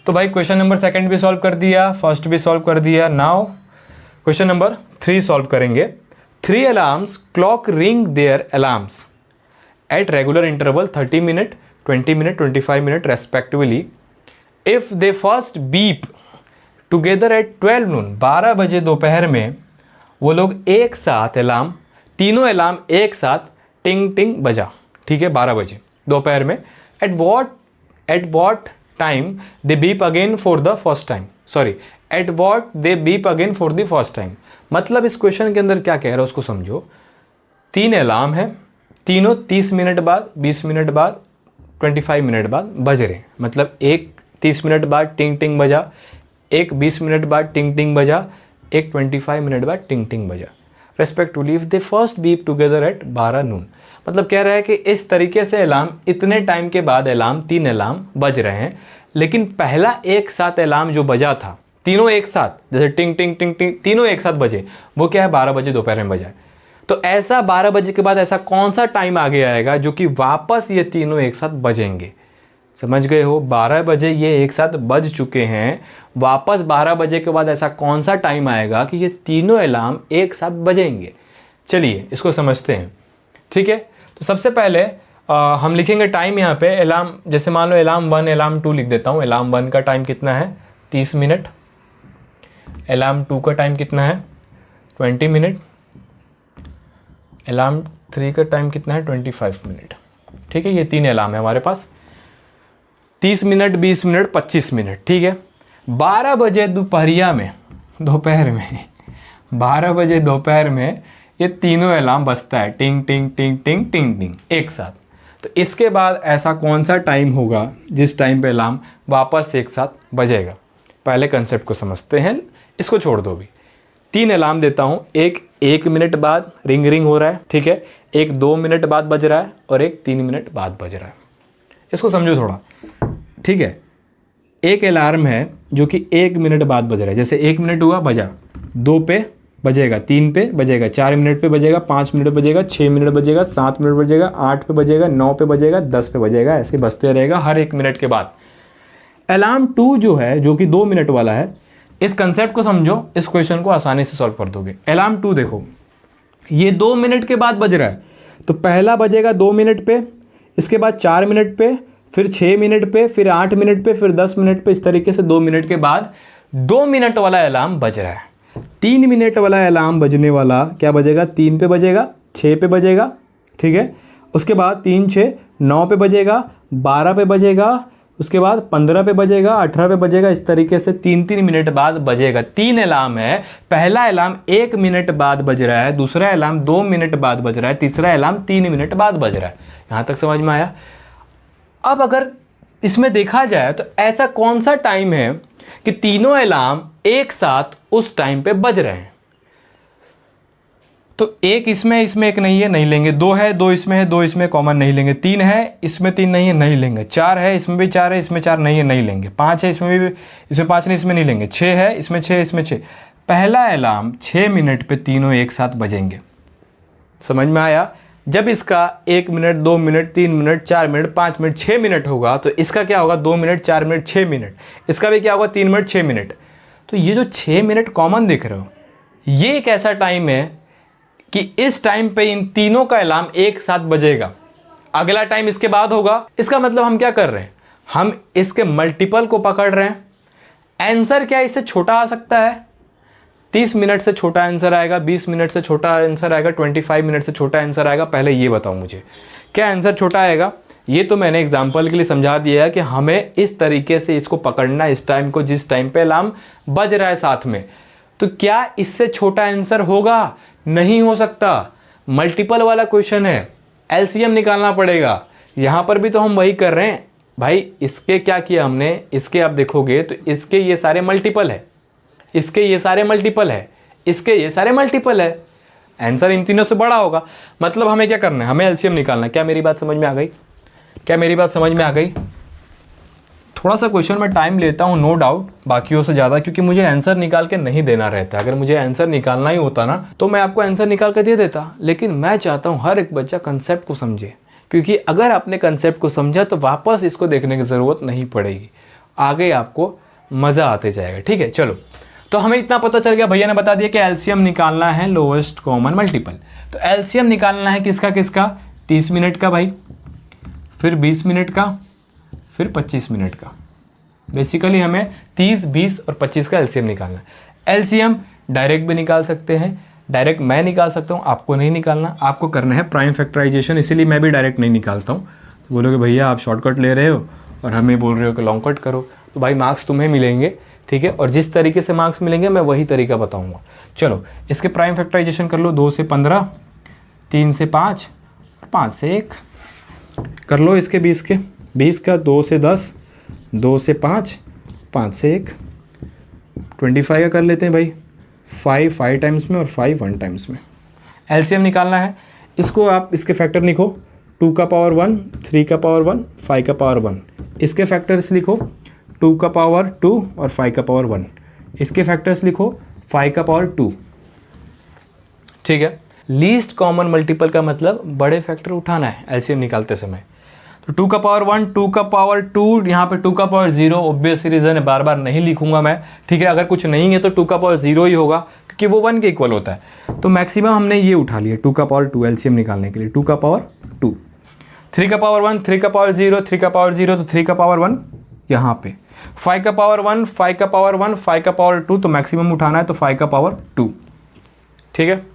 S1: तो भाई क्वेश्चन नंबर 2 भी सॉल्व कर दिया, फर्स्ट भी सॉल्व कर दिया। नाउ क्वेश्चन नंबर 3 सॉल्व करेंगे। 3 alarms clock ring their alarms at regular interval 30 minute 20 minute 25 minute respectively if they first beep together at 12 noon. 12 बजे दोपहर में वो लोग एक साथ अलार्म, तीनों अलार्म एक साथ टिंग टिंग बजा। ठीक है, 12 बजे दोपहर में। At what time they beep again for the first time, sorry at what they beep again for the first time. मतलब इस क्वेश्चन के अंदर क्या कह रहा है उसको समझो। 3 अलार्म है, तीनों 30 मिनट बाद, 20 मिनट बाद, 25 मिनट बाद बज रहे। मतलब एक 30 मिनट बाद टिंग टिंग बजा, एक 20 मिनट बाद टिंग टिंग बजा, एक 25 मिनट बाद टिंग टिंग बजा respectively if they first beep together at 12 नून। मतलब कह रहा है कि इस तरीके से अलार्म, इतने टाइम के बाद अलार्म, 3 अलार्म बज रहे हैं, लेकिन पहला एक साथ अलार्म जो बजा था, तीनों एक साथ, जैसे टिंग टिंग टिंग टिंग तीनों एक साथ बजे, वो क्या है 12 बजे दोपहर में बजा है। तो ऐसा 12 बजे के बाद ऐसा कौन सा टाइम आगे आएगा जो कि वापस ये तीनों एक साथ बजेंगे? समझ गए हो? 12 बजे ये एक साथ बज चुके हैं, वापस 12 बजे के बाद ऐसा कौन सा टाइम आएगा कि ये तीनों अलार्म एक साथ बजेंगे? चलिए इसको समझते हैं। ठीक है, तो सबसे पहले हम लिखेंगे टाइम यहाँ पे। अलार्म, जैसे मान लो अलार्म 1 अलार्म 2 लिख देता हूँ। अलार्म 1 का टाइम कितना है? 30 मिनट। अलार्म 2 का टाइम कितना है? 20 मिनट। अलार्म 3 का टाइम कितना है? 25 मिनट। ठीक है, ये 3 अलार्म है हमारे पास। 30 मिनट, 20 मिनट, 25 मिनट। ठीक है, 12 बजे दोपहर में 12 बजे दोपहर में ये तीनों अलार्म बजता है, टिंग टिंग टिंग टिंग टिंग टिंग एक साथ। तो इसके बाद ऐसा कौन सा टाइम होगा जिस टाइम पे अलार्म वापस एक साथ बजेगा? पहले कंसेप्ट को समझते हैं, इसको छोड़ दो अभी। 3 अलार्म देता हूँ, एक 1 मिनट बाद रिंग रिंग हो रहा है। ठीक है, एक 2 मिनट बाद बज रहा है और एक 3 मिनट बाद बज रहा है। इसको समझो थोड़ा। ठीक है, एक अलार्म है जो कि 1 मिनट बाद बज रहा है, जैसे 1 मिनट हुआ बजा, 2 पे बजेगा, 3 पे बजेगा, 4 मिनट पे बजेगा, 5 मिनट बजेगा, 6 मिनट बजेगा, 7 मिनट बजेगा, 8 पे बजेगा, 9 पे बजेगा, 10 पे बजेगा, ऐसे बजते रहेगा हर 1 मिनट के बाद। अलार्म 2 जो है, जो कि 2 मिनट वाला है, इस कंसेप्ट को समझो, इस क्वेश्चन को आसानी से सॉल्व कर दोगे। अलार्म 2 देखो, ये 2 मिनट के बाद बज रहा है, तो पहला बजेगा 2 मिनट पे, इसके बाद 4 मिनट पे, फिर 6 मिनट पे, फिर 8 मिनट पे, फिर 10 मिनट पे, इस तरीके से 2 मिनट के बाद 2 मिनट वाला अलार्म बज रहा है। 3 मिनट वाला अलार्म बजने वाला क्या बजेगा? 3 पे बजेगा, 6 पे बजेगा। ठीक है, उसके बाद 3 6 9 पे बजेगा, 12 पे बजेगा, उसके बाद 15 पे बजेगा, 18 पे बजेगा, इस तरीके से 3-3 मिनट बाद बजेगा। 3 अलार्म है, पहला अलार्म 1 मिनट बाद बज रहा है, दूसरा अलार्म 2 मिनट बाद बज रहा है, तीसरा अलार्म 3 मिनट बाद बज रहा है। यहाँ तक समझ में आया? अब अगर इसमें देखा जाए तो ऐसा कौन सा टाइम है कि तीनों अलार्म एक साथ उस टाइम पे बज रहे हैं? तो एक इसमें एक नहीं है, नहीं लेंगे। 2 है, 2 इसमें है, 2 इसमें कॉमन नहीं लेंगे। 3 है, इसमें 3 नहीं है, नहीं लेंगे। 4 है, इसमें भी 4 है, इसमें 4 नहीं है, नहीं लेंगे। 5 है, इसमें भी, इसमें 5 नहीं, इसमें नहीं लेंगे। 6 है, इसमें 6, इसमें 6। पहला अलार्म 6 मिनट पे तीनों एक साथ बजेंगे। समझ में आया? जब इसका 1 minute, 2 minute, 3 minute, 4 minute, 5 minute, 6 minute होगा, तो इसका क्या होगा? 2 मिनट, 4 मिनट, 6 मिनट। इसका भी क्या होगा? 3 मिनट, 6 मिनट। तो ये जो 6 मिनट कॉमन दिख रहे हो, ये एक ऐसा टाइम है कि इस टाइम पे इन तीनों का अलार्म एक साथ बजेगा। अगला टाइम इसके बाद होगा। इसका मतलब हम क्या कर रहे हैं? हम इसके मल्टीपल को पकड़ रहे हैं। आंसर क्या इससे छोटा आ सकता है? 30 मिनट से छोटा आंसर आएगा, 20 मिनट से छोटा आंसर आएगा, 25 मिनट से छोटा आंसर आएगा। पहले ये बताओ मुझे, क्या आंसर छोटा आएगा? ये तो मैंने एग्जाम्पल के लिए समझा दिया है कि हमें इस तरीके से इसको पकड़ना, इस टाइम को, जिस टाइम पे अलार्म बज रहा है साथ में। तो क्या इससे छोटा आंसर होगा? नहीं हो सकता। मल्टीपल वाला क्वेश्चन है, एलसीएम निकालना पड़ेगा। यहां पर भी तो हम वही कर रहे हैं भाई। इसके क्या किया हमने, इसके आप देखोगे तो इसके ये सारे मल्टीपल है, इसके ये सारे मल्टीपल है, इसके ये सारे मल्टीपल है। आंसर इन तीनों से बड़ा होगा। मतलब हमें क्या करना है, हमें एलसीएम निकालना है। क्या मेरी बात समझ में आ गई? क्या मेरी बात समझ में आ गई? थोड़ा सा क्वेश्चन में टाइम लेता हूँ नो डाउट, बाकियों से ज़्यादा, क्योंकि मुझे आंसर निकाल के नहीं देना रहता। अगर मुझे आंसर निकालना ही होता ना तो मैं आपको आंसर निकाल के दे देता, लेकिन मैं चाहता हूँ हर एक बच्चा कंसेप्ट को समझे, क्योंकि अगर आपने कंसेप्ट को समझा तो वापस इसको देखने की ज़रूरत नहीं पड़ेगी, आगे आपको मज़ा आते जाएगा। ठीक है, चलो। तो हमें इतना पता चल गया, भैया ने बता दिया कि एलसीएम निकालना है लोएस्ट कॉमन मल्टीपल। तो एलसीएम निकालना है किसका किसका? 30 मिनट का भाई, फिर 20 मिनट का, फिर 25 मिनट का। बेसिकली हमें 30, 20 और 25 का एलसीएम निकालना है। एलसीएम डायरेक्ट भी निकाल सकते हैं, डायरेक्ट मैं निकाल सकता हूँ, आपको नहीं निकालना, आपको करना है प्राइम फैक्टराइजेशन। इसीलिए मैं भी डायरेक्ट नहीं निकालता हूँ। तो बोलोगे भैया आप शॉर्टकट ले रहे हो और हमें बोल रहे हो कि लॉन्ग कट करो, तो भाई मार्क्स तुम्हें मिलेंगे, ठीक है। और जिस तरीके से मार्क्स मिलेंगे मैं वही तरीका बताऊँगा। चलो इसके प्राइम फैक्टराइजेशन कर लो। 2 से 15, 3 से 5, 5 से 1 कर लो। इसके 20 के, 20 का 2 से 10, 2 से 5, 5 से 1, 25 का कर लेते हैं भाई। 5 टाइम्स में और 5 1 टाइम्स में। एलसीएम निकालना है। इसको आप इसके फैक्टर लिखो, 2 का पावर 1, 3 का पावर 1, 5 का पावर 1। इसके फैक्टर्स लिखो 2 का पावर 2 और 5 का पावर 1। इसके फैक्टर्स लिखो 5 का पावर 2। ठीक है। लीस्ट कॉमन मल्टीपल का मतलब बड़े फैक्टर उठाना है एलसीएम निकालते समय। तो 2 का पावर 1, 2 का पावर 2, यहाँ पे 2 का पावर 0, ऑब्वियस रीजन है, बार बार नहीं लिखूंगा मैं, ठीक है। अगर कुछ नहीं है तो 2 का पावर 0 ही होगा, क्योंकि वो 1 के इक्वल होता है। तो मैक्सिमम हमने ये उठा लिया 2 का पावर 2 एलसीएम निकालने के लिए। 2 का पावर 2, 3 का पावर 1, 3 का पावर 0, 3 का पावर 0 तो 3 का पावर 1 यहाँ पे, 5 का पावर 1, 5 का पावर 1, 5 का पावर 2, तो मैक्सिमम उठाना है तो 5 का पावर 2। ठीक है।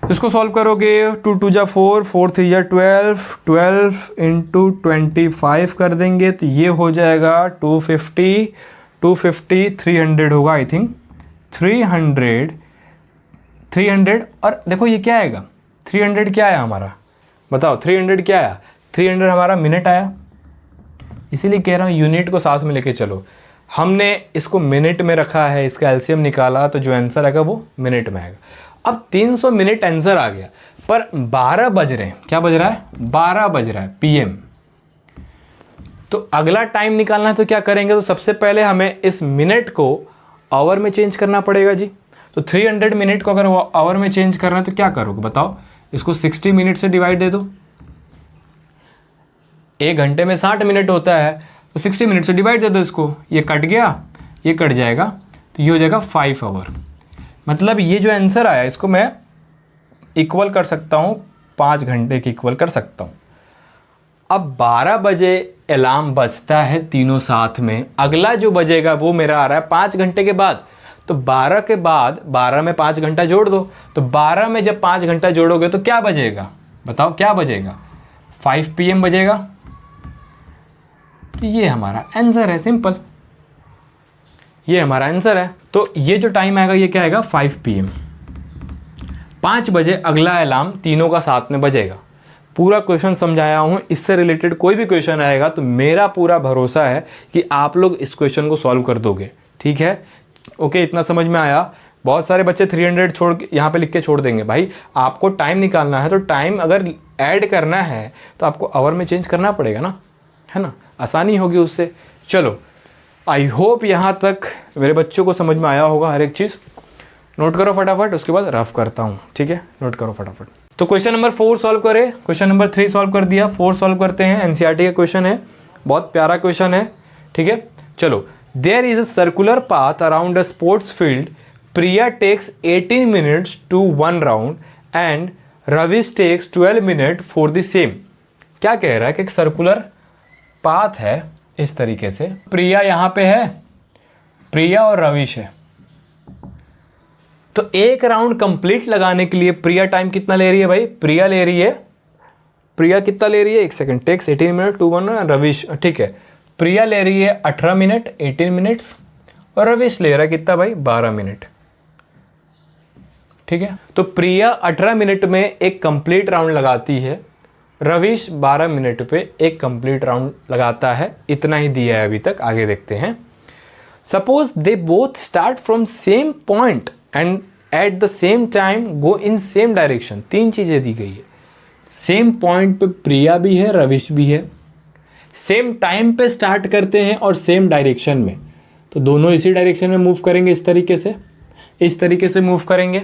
S1: इसको सॉल्व करोगे 2 2 जा 4, 4 3 जा 12, 12 इंटू 25 कर देंगे तो ये हो जाएगा 250, 300 होगा आई थिंक, 300। और देखो ये क्या आएगा, 300 क्या आया हमारा, बताओ 300 क्या आया? 300 हमारा मिनट आया। इसीलिए कह रहा हूँ यूनिट को साथ में लेके चलो। हमने इसको मिनट में रखा है, इसका एलसीएम निकाला तो जो आंसर आएगा वो मिनट में आएगा। अब 300 मिनट आंसर आ गया, पर 12 बज रहे हैं। क्या बज रहा है? 12 बज रहा है पीएम। तो अगला टाइम निकालना है तो क्या करेंगे? तो सबसे पहले हमें इस मिनट को आवर में चेंज करना पड़ेगा जी। तो 300 मिनट को अगर आवर में चेंज करना है तो क्या करोगे बताओ? इसको 60 मिनट से डिवाइड दे दो। 1 घंटे में 60 मिनट होता है, तो 60 मिनट से डिवाइड दे दो इसको। ये कट गया, ये कट जाएगा, तो ये हो जाएगा 5 आवर। मतलब ये जो आंसर आया इसको मैं इक्वल कर सकता हूँ 5 घंटे के इक्वल कर सकता हूँ। अब 12 बजे अलार्म बजता है तीनों साथ में, अगला जो बजेगा वो मेरा आ रहा है 5 घंटे के बाद। तो 12 के बाद 12 में 5 घंटा जोड़ दो, तो 12 में जब 5 घंटा जोड़ोगे तो क्या बजेगा बताओ? क्या बजेगा? 5 PM बजेगा। तो ये हमारा आंसर है, सिंपल, ये हमारा आंसर है। तो ये जो टाइम आएगा ये क्या आएगा? 5 PM। 5 बजे अगला अलार्म तीनों का साथ में बजेगा। पूरा क्वेश्चन समझाया हूँ, इससे रिलेटेड कोई भी क्वेश्चन आएगा तो मेरा पूरा भरोसा है कि आप लोग इस क्वेश्चन को सॉल्व कर दोगे। ठीक है, ओके, इतना समझ में आया। बहुत सारे बच्चे 300 छोड़ के यहाँ पे लिख के छोड़ देंगे। भाई आपको टाइम निकालना है तो टाइम अगर ऐड करना है तो आपको आवर में चेंज करना पड़ेगा ना, है ना, आसानी होगी उससे। चलो, आई होप यहाँ तक मेरे बच्चों को समझ में आया होगा हर एक चीज़। नोट करो फटाफट, उसके बाद रफ करता हूँ, ठीक है, नोट करो फटाफट। तो क्वेश्चन नंबर 4 सॉल्व करें, क्वेश्चन नंबर 3 सॉल्व कर दिया, 4 सॉल्व करते हैं। एनसीईआरटी का क्वेश्चन है, बहुत प्यारा क्वेश्चन है, ठीक है। चलो, there is a circular path around a sports field, Priya takes 18 minutes to 1 round and Ravish takes 12 minute for the same. क्या कह रहा है कि एक सर्कुलर पाथ है इस तरीके से, प्रिया यहाँ पे है, प्रिया और रविश है। तो एक राउंड कंप्लीट लगाने के लिए प्रिया टाइम कितना ले रही है भाई? प्रिया ले रही है, प्रिया कितना ले रही है? 1 सेकंड, टेक्स 18 मिनट टू 1 रविश, ठीक है। प्रिया ले रही है 18 मिनट, 18 मिनट्स, और रविश ले रहा है कितना भाई, 12 मिनट। ठीक है, तो प्रिया 18 मिनट में एक कंप्लीट राउंड लगाती है, रविश 12 मिनट पे एक कंप्लीट राउंड लगाता है। इतना ही दिया है अभी तक, आगे देखते हैं। Suppose they both start from same point and at the same time go in same direction. 3 चीजें दी गई है, सेम पॉइंट पे प्रिया भी है, रविश भी है, सेम टाइम पे स्टार्ट करते हैं और सेम डायरेक्शन में, तो दोनों इसी डायरेक्शन में मूव करेंगे। इस तरीके से मूव करेंगे।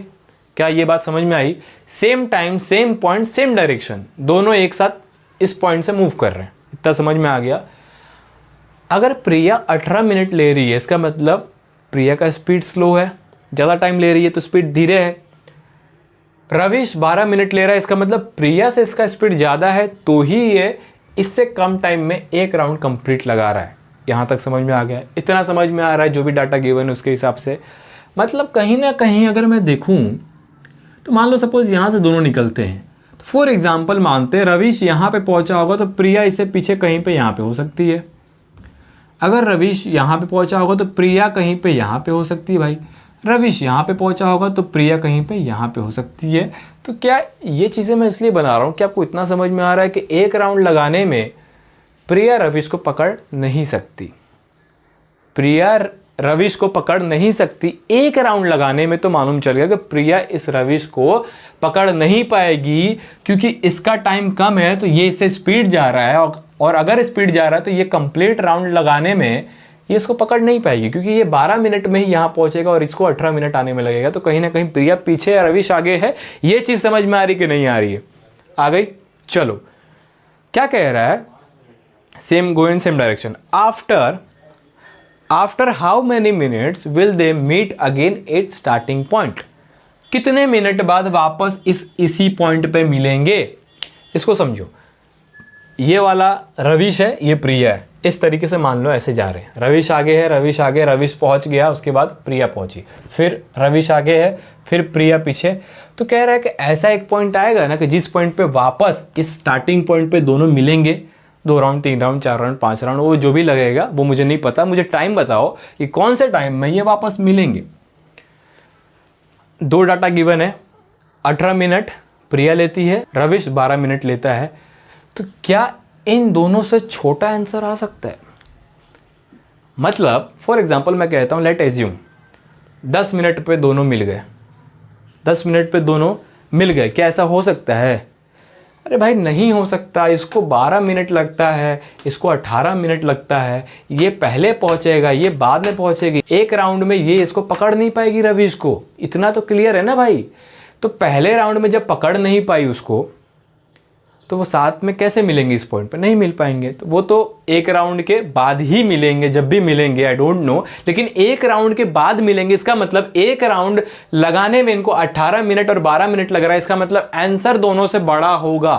S1: क्या ये बात समझ में आई? Same time, same point, same direction, दोनों एक साथ इस पॉइंट से मूव कर रहे हैं। इतना समझ में आ गया। अगर प्रिया 18 मिनट ले रही है, इसका मतलब प्रिया का स्पीड स्लो है, ज़्यादा टाइम ले रही है तो स्पीड धीरे है। रविश 12 मिनट ले रहा है, इसका मतलब प्रिया से इसका स्पीड ज़्यादा है, तो ही ये इससे कम टाइम में एक राउंड कंप्लीट लगा रहा है। यहाँ तक समझ में आ गया? इतना समझ में आ रहा है जो भी डाटा गिवन है उसके हिसाब से। मतलब कहीं ना कहीं अगर मैं देखूँ तो मान लो सपोज यहाँ से दोनों निकलते हैं, तो फॉर एग्जाम्पल मानते हैं रविश यहाँ पे पहुँचा होगा तो प्रिया इससे पीछे कहीं पे यहाँ पे हो सकती है। अगर रविश यहाँ पे पहुँचा होगा तो प्रिया कहीं पे यहाँ पे हो सकती है भाई। रविश यहाँ पे पहुँचा होगा तो प्रिया कहीं पे यहाँ पे हो सकती है। तो क्या ये चीज़ें मैं इसलिए बना रहा हूँ कि आपको इतना समझ में आ रहा है कि एक राउंड लगाने में प्रिया रविश को पकड़ नहीं सकती। प्रिया रविश को पकड़ नहीं सकती एक राउंड लगाने में, तो मालूम चल गया कि प्रिया इस रविश को पकड़ नहीं पाएगी, क्योंकि इसका टाइम कम है तो ये इससे स्पीड जा रहा है, और अगर स्पीड जा रहा है तो ये कंप्लीट राउंड लगाने में ये इसको पकड़ नहीं पाएगी, क्योंकि ये 12 मिनट में ही यहाँ पहुंचेगा और इसको 18 मिनट आने में लगेगा। तो कहीं ना कहीं प्रिया पीछे है, रविश आगे है। ये चीज़ समझ में आ रही कि नहीं आ रही है? आ गई। चलो, क्या कह रहा है? Same go in same direction. After how many minutes will they meet again at starting point? कितने मिनट बाद वापस इसी पॉइंट पे मिलेंगे? इसको समझो। ये वाला रविश है, ये प्रिया है। इस तरीके से मान लो ऐसे जा रहे हैं, रविश आगे है, रविश आगे, रविश पहुंच गया, उसके बाद प्रिया पहुंची, फिर रविश आगे है, फिर प्रिया पीछे। तो कह रहा है कि ऐसा एक पॉइंट आएगा ना कि जिस पॉइंट पे वापस इस स्टार्टिंग पॉइंट पे दोनों मिलेंगे। 2 राउंड, 3 राउंड, 4 राउंड, 5 राउंड, वो जो भी लगेगा वो मुझे नहीं पता। मुझे टाइम बताओ कि कौन से टाइम में ये वापस मिलेंगे। 2 डाटा गिवन है, 18 मिनट प्रिया लेती है, रविश 12 मिनट लेता है। तो क्या इन दोनों से छोटा आंसर आ सकता है? मतलब फॉर एग्जांपल मैं कहता हूं, लेट एज्यूम 10 मिनट पे दोनों मिल गए। 10 मिनट पे दोनों मिल गए, क्या ऐसा हो सकता है? अरे भाई नहीं हो सकता। इसको 12 मिनट लगता है, इसको 18 मिनट लगता है। ये पहले पहुंचेगा, ये बाद में पहुंचेगी। एक राउंड में ये इसको पकड़ नहीं पाएगी रविश को। इतना तो क्लियर है ना भाई? तो पहले राउंड में जब पकड़ नहीं पाई उसको, तो वो साथ में कैसे मिलेंगे? इस पॉइंट पे नहीं मिल पाएंगे। तो वो तो एक राउंड के बाद ही मिलेंगे, जब भी मिलेंगे आई डोंट नो, लेकिन एक राउंड के बाद मिलेंगे। इसका मतलब एक राउंड लगाने में इनको 18 मिनट और 12 मिनट लग रहा है। इसका मतलब आंसर दोनों से बड़ा होगा।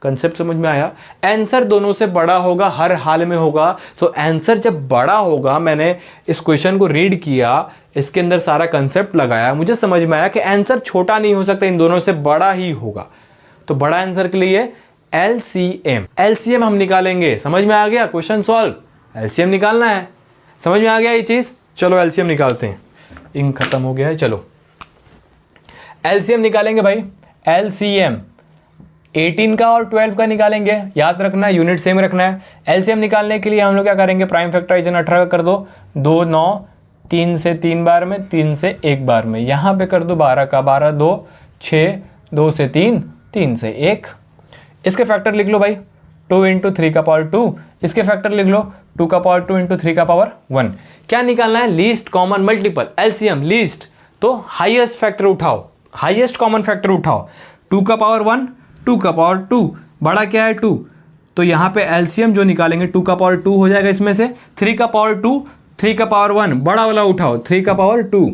S1: कंसेप्ट समझ में आया? आंसर दोनों से बड़ा होगा, हर हाल में होगा। तो आंसर जब बड़ा होगा, मैंने इस क्वेश्चन को रीड किया, इसके अंदर सारा कंसेप्ट लगाया, मुझे समझ में आया कि आंसर छोटा नहीं हो सकता, इन दोनों से बड़ा ही होगा। तो बड़ा आंसर के लिए एलसीएम हम निकालेंगे। समझ में आ गया? क्वेश्चन सॉल्व, एलसीएम निकालना है। समझ में आ गया ये चीज? चलो एलसीएम निकालते हैं। इंक खत्म हो गया है। चलो एलसीएम निकालेंगे भाई। एलसीएम 18 का और 12 का निकालेंगे। याद रखना है, यूनिट सेम रखना है। एलसीएम निकालने के लिए हम लोग क्या करेंगे? प्राइम फैक्टराइजेशन 18 का कर दो, 2 9, 3 से 3 बार में, 3 से 1 बार में। यहाँ पे कर दो 12 का, 12 2 6, 2 से 3, 3 से 1। इसके फैक्टर लिख लो भाई, 2 × 3 का पावर 2। इसके फैक्टर लिख लो, 2 का पावर 2 × 3 का पावर 1। क्या निकालना है? Least common multiple. LCM least, तो हाईएस्ट फैक्टर उठाओ, हाईएस्ट कॉमन फैक्टर उठाओ। 2 का पावर 1, 2 का पावर 2, बड़ा क्या है 2। तो यहाँ पे एलसीएम जो निकालेंगे 2 का पावर 2 हो जाएगा इसमें से। 3 का पावर 2, 3 का पावर 1, बड़ा वाला उठाओ, 3 का पावर 2।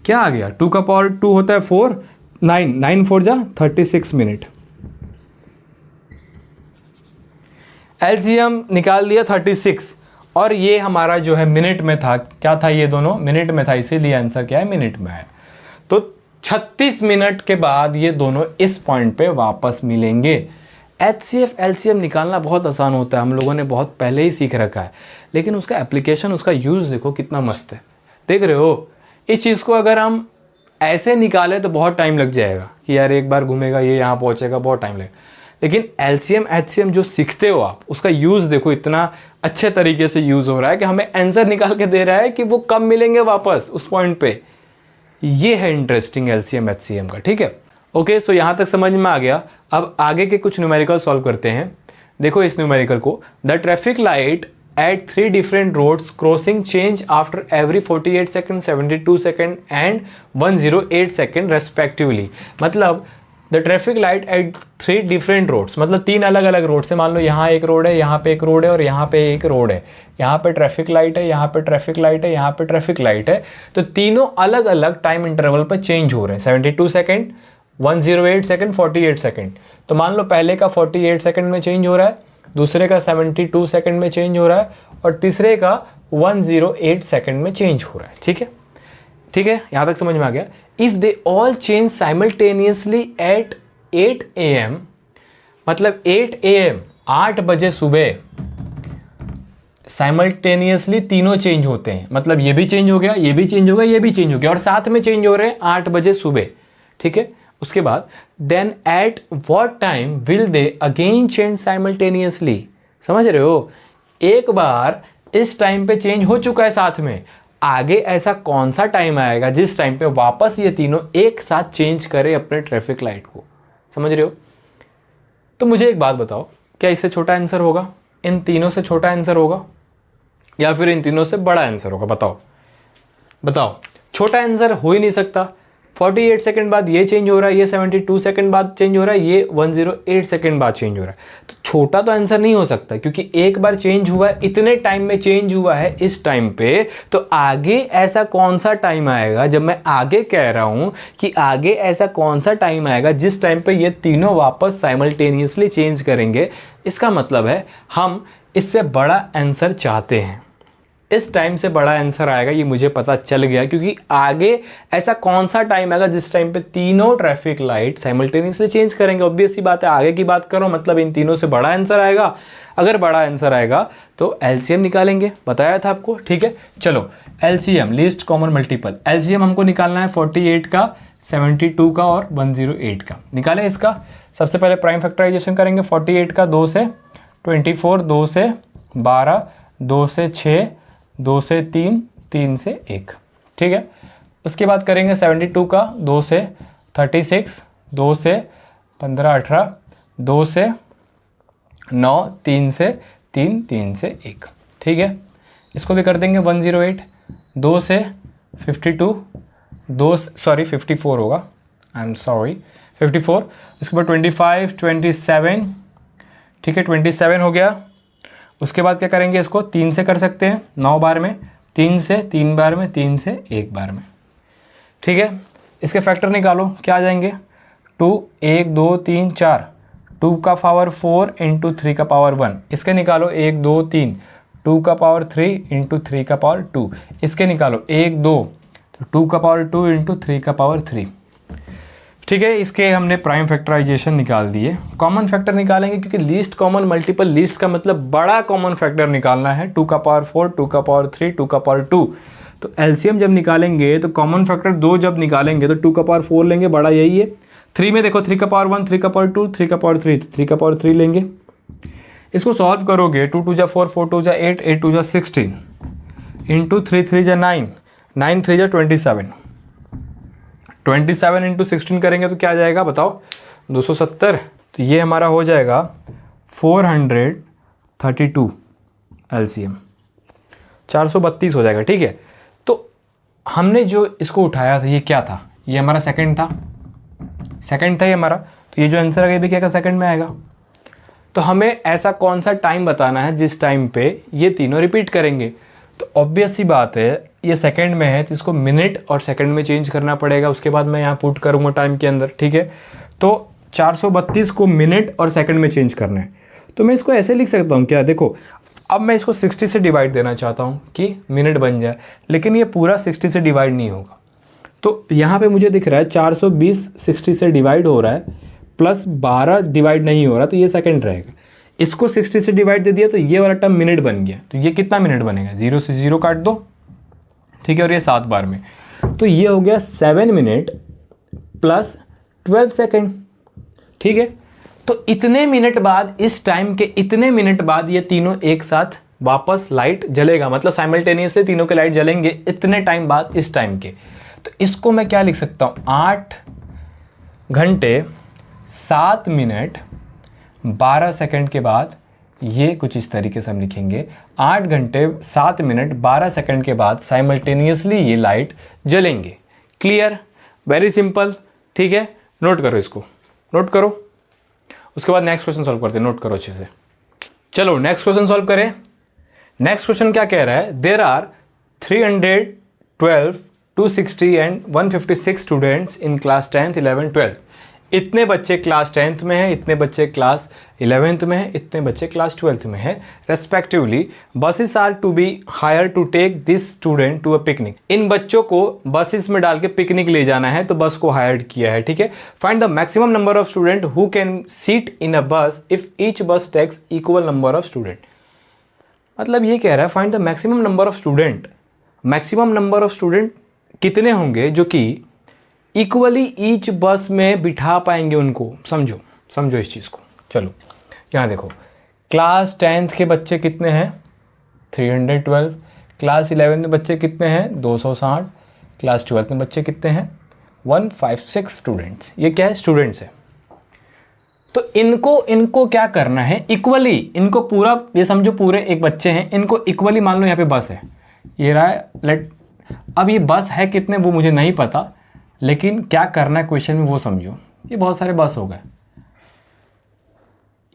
S1: क्या आ गया? 2 का पावर 2 होता है 4, 9, 9 4 जा 36 मिनट। एलसीएम निकाल दिया 36, और ये हमारा जो है मिनट में था। क्या था? ये दोनों मिनट में था, इसीलिए आंसर क्या है? मिनट में है। तो 36 मिनट के बाद ये दोनों इस पॉइंट पे वापस मिलेंगे। HCF LCM निकालना बहुत आसान होता है, हम लोगों ने बहुत पहले ही सीख रखा है, लेकिन उसका एप्लीकेशन, उसका यूज़ देखो कितना मस्त है। देख रहे हो, इस चीज़ को अगर हम ऐसे निकाले तो बहुत टाइम लग जाएगा कि यार एक बार घूमेगा, ये यहाँ पहुँचेगा, बहुत टाइम लगेगा। लेकिन LCM HCM जो सीखते हो आप, उसका यूज़ देखो इतना अच्छे तरीके से यूज़ हो रहा है कि हमें आंसर निकाल के दे रहा है कि वो कब मिलेंगे वापस उस पॉइंट पे। ये है इंटरेस्टिंग LCM HCM का, ठीक है। ओके, सो यहाँ तक समझ में आ गया। अब आगे के कुछ न्यूमेरिकल सॉल्व करते हैं। देखो इस न्यूमेरिकल को, the traffic light at 3 different roads crossing change after every 48 seconds, 72 seconds and 108 seconds respectively। मतलब the traffic light at 3 different roads, मतलब 3 अलग अलग रोड से, मान लो यहाँ एक रोड है, यहाँ पे एक रोड है और यहाँ पे एक रोड है, यहाँ पे ट्रैफिक लाइट है, यहाँ पे ट्रैफिक लाइट है, यहाँ पे ट्रैफिक लाइट है, तो तीनों अलग अलग टाइम इंटरवल पर चेंज हो रहे हैं। 72 सेकेंड, 108 सेकेंड, 48 सेकेंड। तो मान लो पहले का 48 सेकेंड में चेंज हो रहा है, दूसरे का 72 सेकेंड में चेंज हो रहा है और तीसरे का 108 सेकेंड में चेंज हो रहा है। ठीक है, ठीक है, यहाँ तक समझ में आ गया। If they all change simultaneously eight 8 AM, मतलब 8 AM 8 बजे सुबह साइमल्टेनियसली तीनों चेंज होते हैं, मतलब ये भी चेंज हो गया, ये भी चेंज हो गया, ये भी चेंज हो गया और साथ में चेंज हो रहे हैं 8 बजे सुबह। ठीक है, उसके बाद then at what time will they again change simultaneously. समझ रहे हो, एक बार इस टाइम पे चेंज हो चुका है साथ में, आगे ऐसा कौन सा टाइम आएगा जिस टाइम पे वापस ये तीनों एक साथ चेंज करें अपने ट्रैफिक लाइट को। समझ रहे हो? तो मुझे एक बात बताओ, क्या इससे छोटा आंसर होगा, इन तीनों से छोटा आंसर होगा या फिर इन तीनों से बड़ा आंसर होगा? बताओ बताओ, छोटा आंसर हो ही नहीं सकता। 48 सेकंड बाद ये चेंज हो रहा है, ये 72 सेकंड बाद चेंज हो रहा है, ये 108 सेकंड बाद चेंज हो रहा है, तो छोटा तो आंसर नहीं हो सकता, क्योंकि एक बार चेंज हुआ है, इतने टाइम में चेंज हुआ है इस टाइम पे, तो आगे ऐसा कौन सा टाइम आएगा, जब मैं आगे कह रहा हूं कि आगे ऐसा कौन सा टाइम आएगा जिस टाइम पे ये तीनों वापस साइमल्टेनियसली चेंज करेंगे, इसका मतलब है हम इससे बड़ा आंसर चाहते हैं। इस टाइम से बड़ा आंसर आएगा, ये मुझे पता चल गया, क्योंकि आगे ऐसा कौन सा टाइम आएगा जिस टाइम पे तीनों ट्रैफिक लाइट साइमल्टेनियसली चेंज करेंगे। ऑब्वियस सी बात है, आगे की बात करो मतलब इन तीनों से बड़ा आंसर आएगा। अगर बड़ा आंसर आएगा तो LCM निकालेंगे, बताया था आपको। ठीक है, चलो LCM least common multiple, LCM हमको निकालना है 48 का, 72 का और 108 का। निकालें इसका। सबसे पहले प्राइम फैक्टराइजेशन करेंगे। 48 का 2 से 24, 2 से 12, 2 से 6, 2 से 3, 3 से 1। ठीक है, उसके बाद करेंगे 72 का 2 से 36, 2 से 15, 18, 2 से 9, 3 से 3, 3 से 1। ठीक है, इसको भी कर देंगे 108, 2 से 52, 54 होगा, आई एम सॉरी 54। इसके बाद 25, 27। ठीक है, 27 हो गया। उसके बाद क्या करेंगे, इसको 3 से कर सकते हैं 9 बार में, 3 से 3 बार में, 3 से 1 बार में। ठीक है, इसके फैक्टर निकालो, क्या आ जाएंगे 2, 1, 2, 3, 4, 2 का पावर 4 इंटू 3 का पावर 1। इसके निकालो 1, 2, 3, 2 का पावर 3 इंटू 3 का पावर 2। इसके निकालो 1, 2, तो 2 का पावर 2 इंटू 3 का पावर 3। ठीक है, इसके हमने प्राइम फैक्टराइजेशन निकाल दिए। कॉमन फैक्टर निकालेंगे, क्योंकि लीस्ट कॉमन मल्टीपल, लीस्ट का मतलब बड़ा कॉमन फैक्टर निकालना है। 2 का पावर 4, 2 का पावर 3, 2 का पावर 2। तो LCM जब निकालेंगे तो कॉमन फैक्टर 2 जब निकालेंगे तो 2 का पावर 4 लेंगे, बड़ा यही है। 3 में देखो 3 का पावर 1, 3 का पावर 2, 3 का पावर 3, 3 का पावर 3 लेंगे। इसको सॉल्व करोगे 2 2 जा 4, 4 2 जा 8, 8 2 जा 16 इंटू 3 3 जा 9, 9 3 जा 27। 27 इंटू 16 करेंगे तो क्या आ जाएगा बताओ, 270। तो ये हमारा हो जाएगा 432 LCM, 432 हो जाएगा। ठीक है, तो हमने जो इसको उठाया था ये क्या था, ये हमारा सेकंड था, सेकंड था ये हमारा, तो ये जो आंसर आएगा ये भी क्या सेकंड में आएगा। तो हमें ऐसा कौन सा टाइम बताना है जिस टाइम पे ये तीनों रिपीट करेंगे। तो ऑब्वियस सी बात है, ये सेकंड में है तो इसको मिनट और सेकंड में चेंज करना पड़ेगा। उसके बाद मैं यहाँ पुट करूँगा टाइम के अंदर। ठीक है, तो 432 को मिनट और सेकंड में चेंज करना है। तो मैं इसको ऐसे लिख सकता हूँ क्या, देखो अब मैं इसको 60 से डिवाइड देना चाहता हूँ कि मिनट बन जाए, लेकिन ये पूरा 60 से डिवाइड नहीं होगा। तो यहाँ पे मुझे दिख रहा है 420 60 से डिवाइड हो रहा है, प्लस 12 डिवाइड नहीं हो रहा तो ये सेकंड रहेगा। इसको 60 से डिवाइड दे दिया तो ये वाला टर्म मिनट बन गया। तो ये कितना मिनट बनेगा, 0 से 0 काट दो, ठीक है, और ये 7 बार में, तो ये हो गया 7 मिनट प्लस 12 सेकेंड, ठीक है। तो इतने मिनट बाद, इस टाइम के इतने मिनट बाद ये तीनों एक साथ वापस लाइट जलेगा, मतलब साइमल्टेनियसली तीनों के लाइट जलेंगे इतने टाइम बाद, इस टाइम के। तो इसको मैं क्या लिख सकता हूँ, 8 घंटे 7 मिनट 12 सेकंड के बाद, ये कुछ इस तरीके से हम लिखेंगे, 8 घंटे 7 मिनट 12 सेकंड के बाद साइमल्टेनियसली ये लाइट जलेंगे। क्लियर, वेरी सिंपल, ठीक है। नोट करो, इसको नोट करो, उसके बाद नेक्स्ट क्वेश्चन सॉल्व करते हैं। नोट करो अच्छे से। चलो नेक्स्ट क्वेश्चन सॉल्व करें। नेक्स्ट क्वेश्चन क्या कह रहा है, there are 312, 260 and 156 students in class 10th 11th 12th। इतने बच्चे क्लास 10th में हैं, इतने बच्चे क्लास 11th में हैं, इतने बच्चे क्लास 12th में हैं respectively. Buses are to be hire to take this student to a picnic. इन बच्चों को बसेस में डाल के पिकनिक ले जाना है, तो बस को हायर किया है, ठीक है। Find the maximum number of student who can seat in a bus if each bus takes equal number of student. मतलब ये कह रहा है find the maximum number of student. Maximum number of student कितने होंगे जो कि इक्वली ईच बस में बिठा पाएंगे उनको। समझो समझो इस चीज़ को। चलो यहाँ देखो, क्लास 10th के बच्चे कितने हैं, 312। क्लास 11th में बच्चे कितने हैं, 260। क्लास 12th में बच्चे कितने हैं, 156 स्टूडेंट्स। ये क्या है, स्टूडेंट्स है। तो इनको क्या करना है, इक्वली, इनको पूरा, ये समझो पूरे एक बच्चे हैं, इनको इक्वली मान लो यहाँ पे बस है, ये रहा है लेट। अब ये बस है कितने वो मुझे नहीं पता, लेकिन क्या करना है क्वेश्चन में वो समझो। ये बहुत सारे बस हो गए,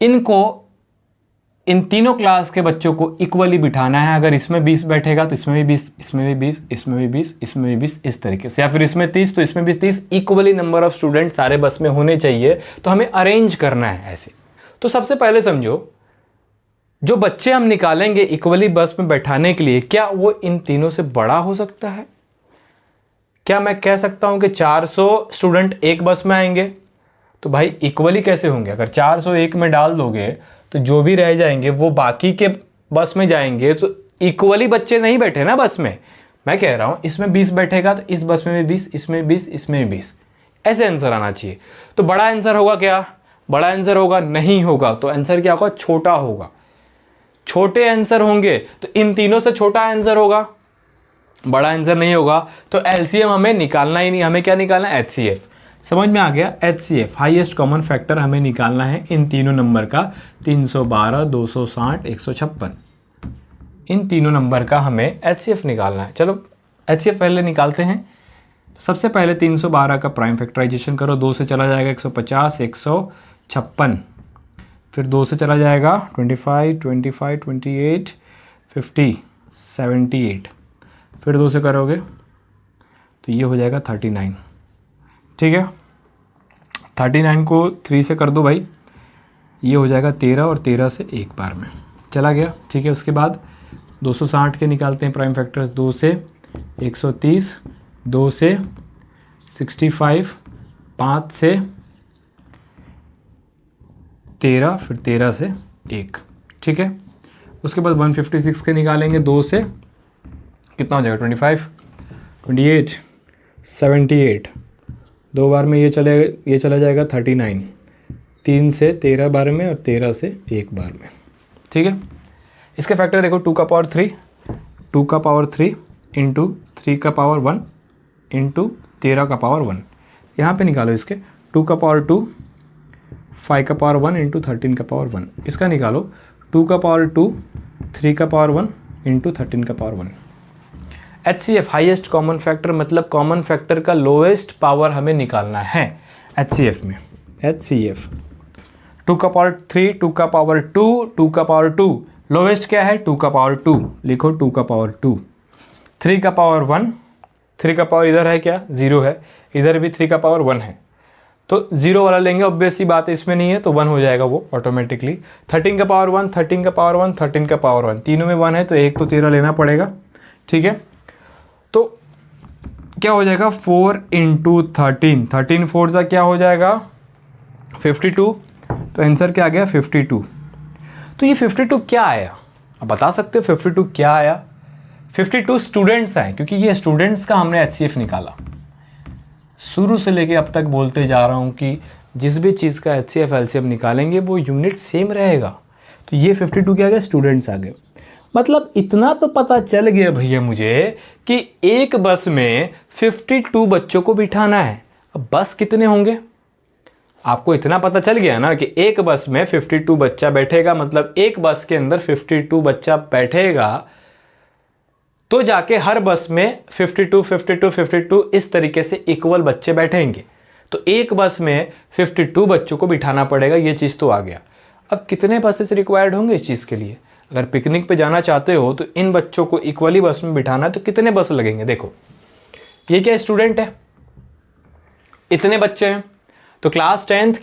S1: इनको इन तीनों क्लास के बच्चों को इक्वली बिठाना है। अगर इसमें 20 बैठेगा तो इसमें भी 20, इसमें भी 20, इसमें भी 20, इसमें भी 20, इस तरीके से, या फिर इसमें 30 तो इसमें भी 30। इक्वली नंबर ऑफ स्टूडेंट सारे बस में होने चाहिए, तो हमें अरेंज करना है ऐसे। तो सबसे पहले समझो, जो बच्चे हम निकालेंगे इक्वली बस में बैठाने के लिए, क्या वो इन तीनों से बड़ा हो सकता है? क्या मैं कह सकता हूं कि 400 स्टूडेंट एक बस में आएंगे? तो भाई इक्वली कैसे होंगे? अगर 400 एक में डाल दोगे तो जो भी रह जाएंगे वो बाकी के बस में जाएंगे, तो इक्वली बच्चे नहीं बैठे ना बस में। मैं कह रहा हूं इसमें 20 बैठेगा तो इस बस में भी 20, इसमें 20, इसमें 20, ऐसे आंसर आना चाहिए। तो बड़ा आंसर होगा क्या? बड़ा आंसर होगा? नहीं होगा। तो आंसर क्या होगा? छोटा होगा। छोटे आंसर होंगे तो इन तीनों से छोटा आंसर होगा, बड़ा आंसर नहीं होगा। तो एलसीएम हमें निकालना ही नहीं, हमें क्या निकालना है? एचसीएफ। समझ में आ गया? एचसीएफ हाईएस्ट कॉमन फैक्टर हमें निकालना है इन तीनों नंबर का, 312, 260, 156। इन तीनों नंबर का हमें एचसीएफ निकालना है। चलो एचसीएफ पहले निकालते हैं। सबसे पहले 312 का प्राइम फैक्टराइजेशन करो, 2 से चला जाएगा 150, 156, फिर 2 से चला जाएगा 25, 25, 28, 50, 78, फिर 2 से करोगे तो ये हो जाएगा 39। ठीक है, 39 को 3 से कर दो भाई, ये हो जाएगा 13, और 13 से एक बार में चला गया। ठीक है, उसके बाद 260 के निकालते हैं प्राइम फैक्टर्स। 2 से 130, 2 से 65, 5 से 13, फिर 13 से 1। ठीक है, उसके बाद 156 के निकालेंगे। 2 से कितना हो जाएगा? 25, 28, 78, 2 बार में ये चला जाएगा 39, 3 से 13 बार में, और 13 से 1 बार में। ठीक है, इसके फैक्टर देखो, 2 का पावर 3, 2 का पावर 3 इंटू 3 का पावर 1 इंटू 13 का पावर 1। यहाँ पे निकालो इसके 2 का पावर 2, 5 का पावर 1 इंटू 13 का पावर 1। इसका निकालो 2 का पावर 2, 3 का पावर 1 इंटू 13 का power 1। HCF highest common factor, मतलब कॉमन फैक्टर का लोएस्ट पावर हमें निकालना है एचसीएफ में। एचसीएफ 2 का पावर 3, 2 का पावर 2, 2 का पावर 2, लोएस्ट क्या है? 2 का पावर 2, लिखो 2 का पावर 2। 3 का पावर 1, 3 का पावर इधर है क्या? 0 है, इधर भी 3 का पावर 1 है, तो 0 वाला लेंगे, ऑब्वियस सी बात है, इसमें नहीं है तो 1 हो जाएगा वो ऑटोमेटिकली। 13 का पावर 1, 13 का पावर 1, 13 का पावर 1, तीनों में 1 है तो एक तो 13 लेना पड़ेगा। ठीक है, तो क्या हो जाएगा? 4 इंटू 13, 13 4 सा क्या हो जाएगा? 52, तो आंसर क्या आ गया 52। तो ये 52 क्या आया, आप बता सकते हो 52 क्या आया? 52 स्टूडेंट्स आए, क्योंकि ये स्टूडेंट्स का हमने HCF निकाला। शुरू से लेके अब तक बोलते जा रहा हूँ कि जिस भी चीज़ का HCF LCM निकालेंगे वो यूनिट सेम रहेगा। तो ये 52 क्या आ गया, स्टूडेंट्स आ गए। मतलब इतना तो पता चल गया भैया मुझे कि एक बस में 52 बच्चों को बिठाना है। अब बस कितने होंगे, आपको इतना पता चल गया ना कि एक बस में 52 बच्चा बैठेगा, मतलब एक बस के अंदर 52 बच्चा बैठेगा, तो जाके हर बस में 52 52 52 इस तरीके से इक्वल बच्चे बैठेंगे। तो एक बस में 52 बच्चों को बिठाना पड़ेगा, ये चीज़ तो आ गया। अब कितने बसेस रिक्वायर्ड होंगे इस चीज़ के लिए? अगर पिकनिक पे जाना चाहते हो तो इन बच्चों को इक्वली बस में बिठाना है, तो कितने बस लगेंगे? देखो ये क्या स्टूडेंट है, इतने बच्चे हैं, तो क्लास 10th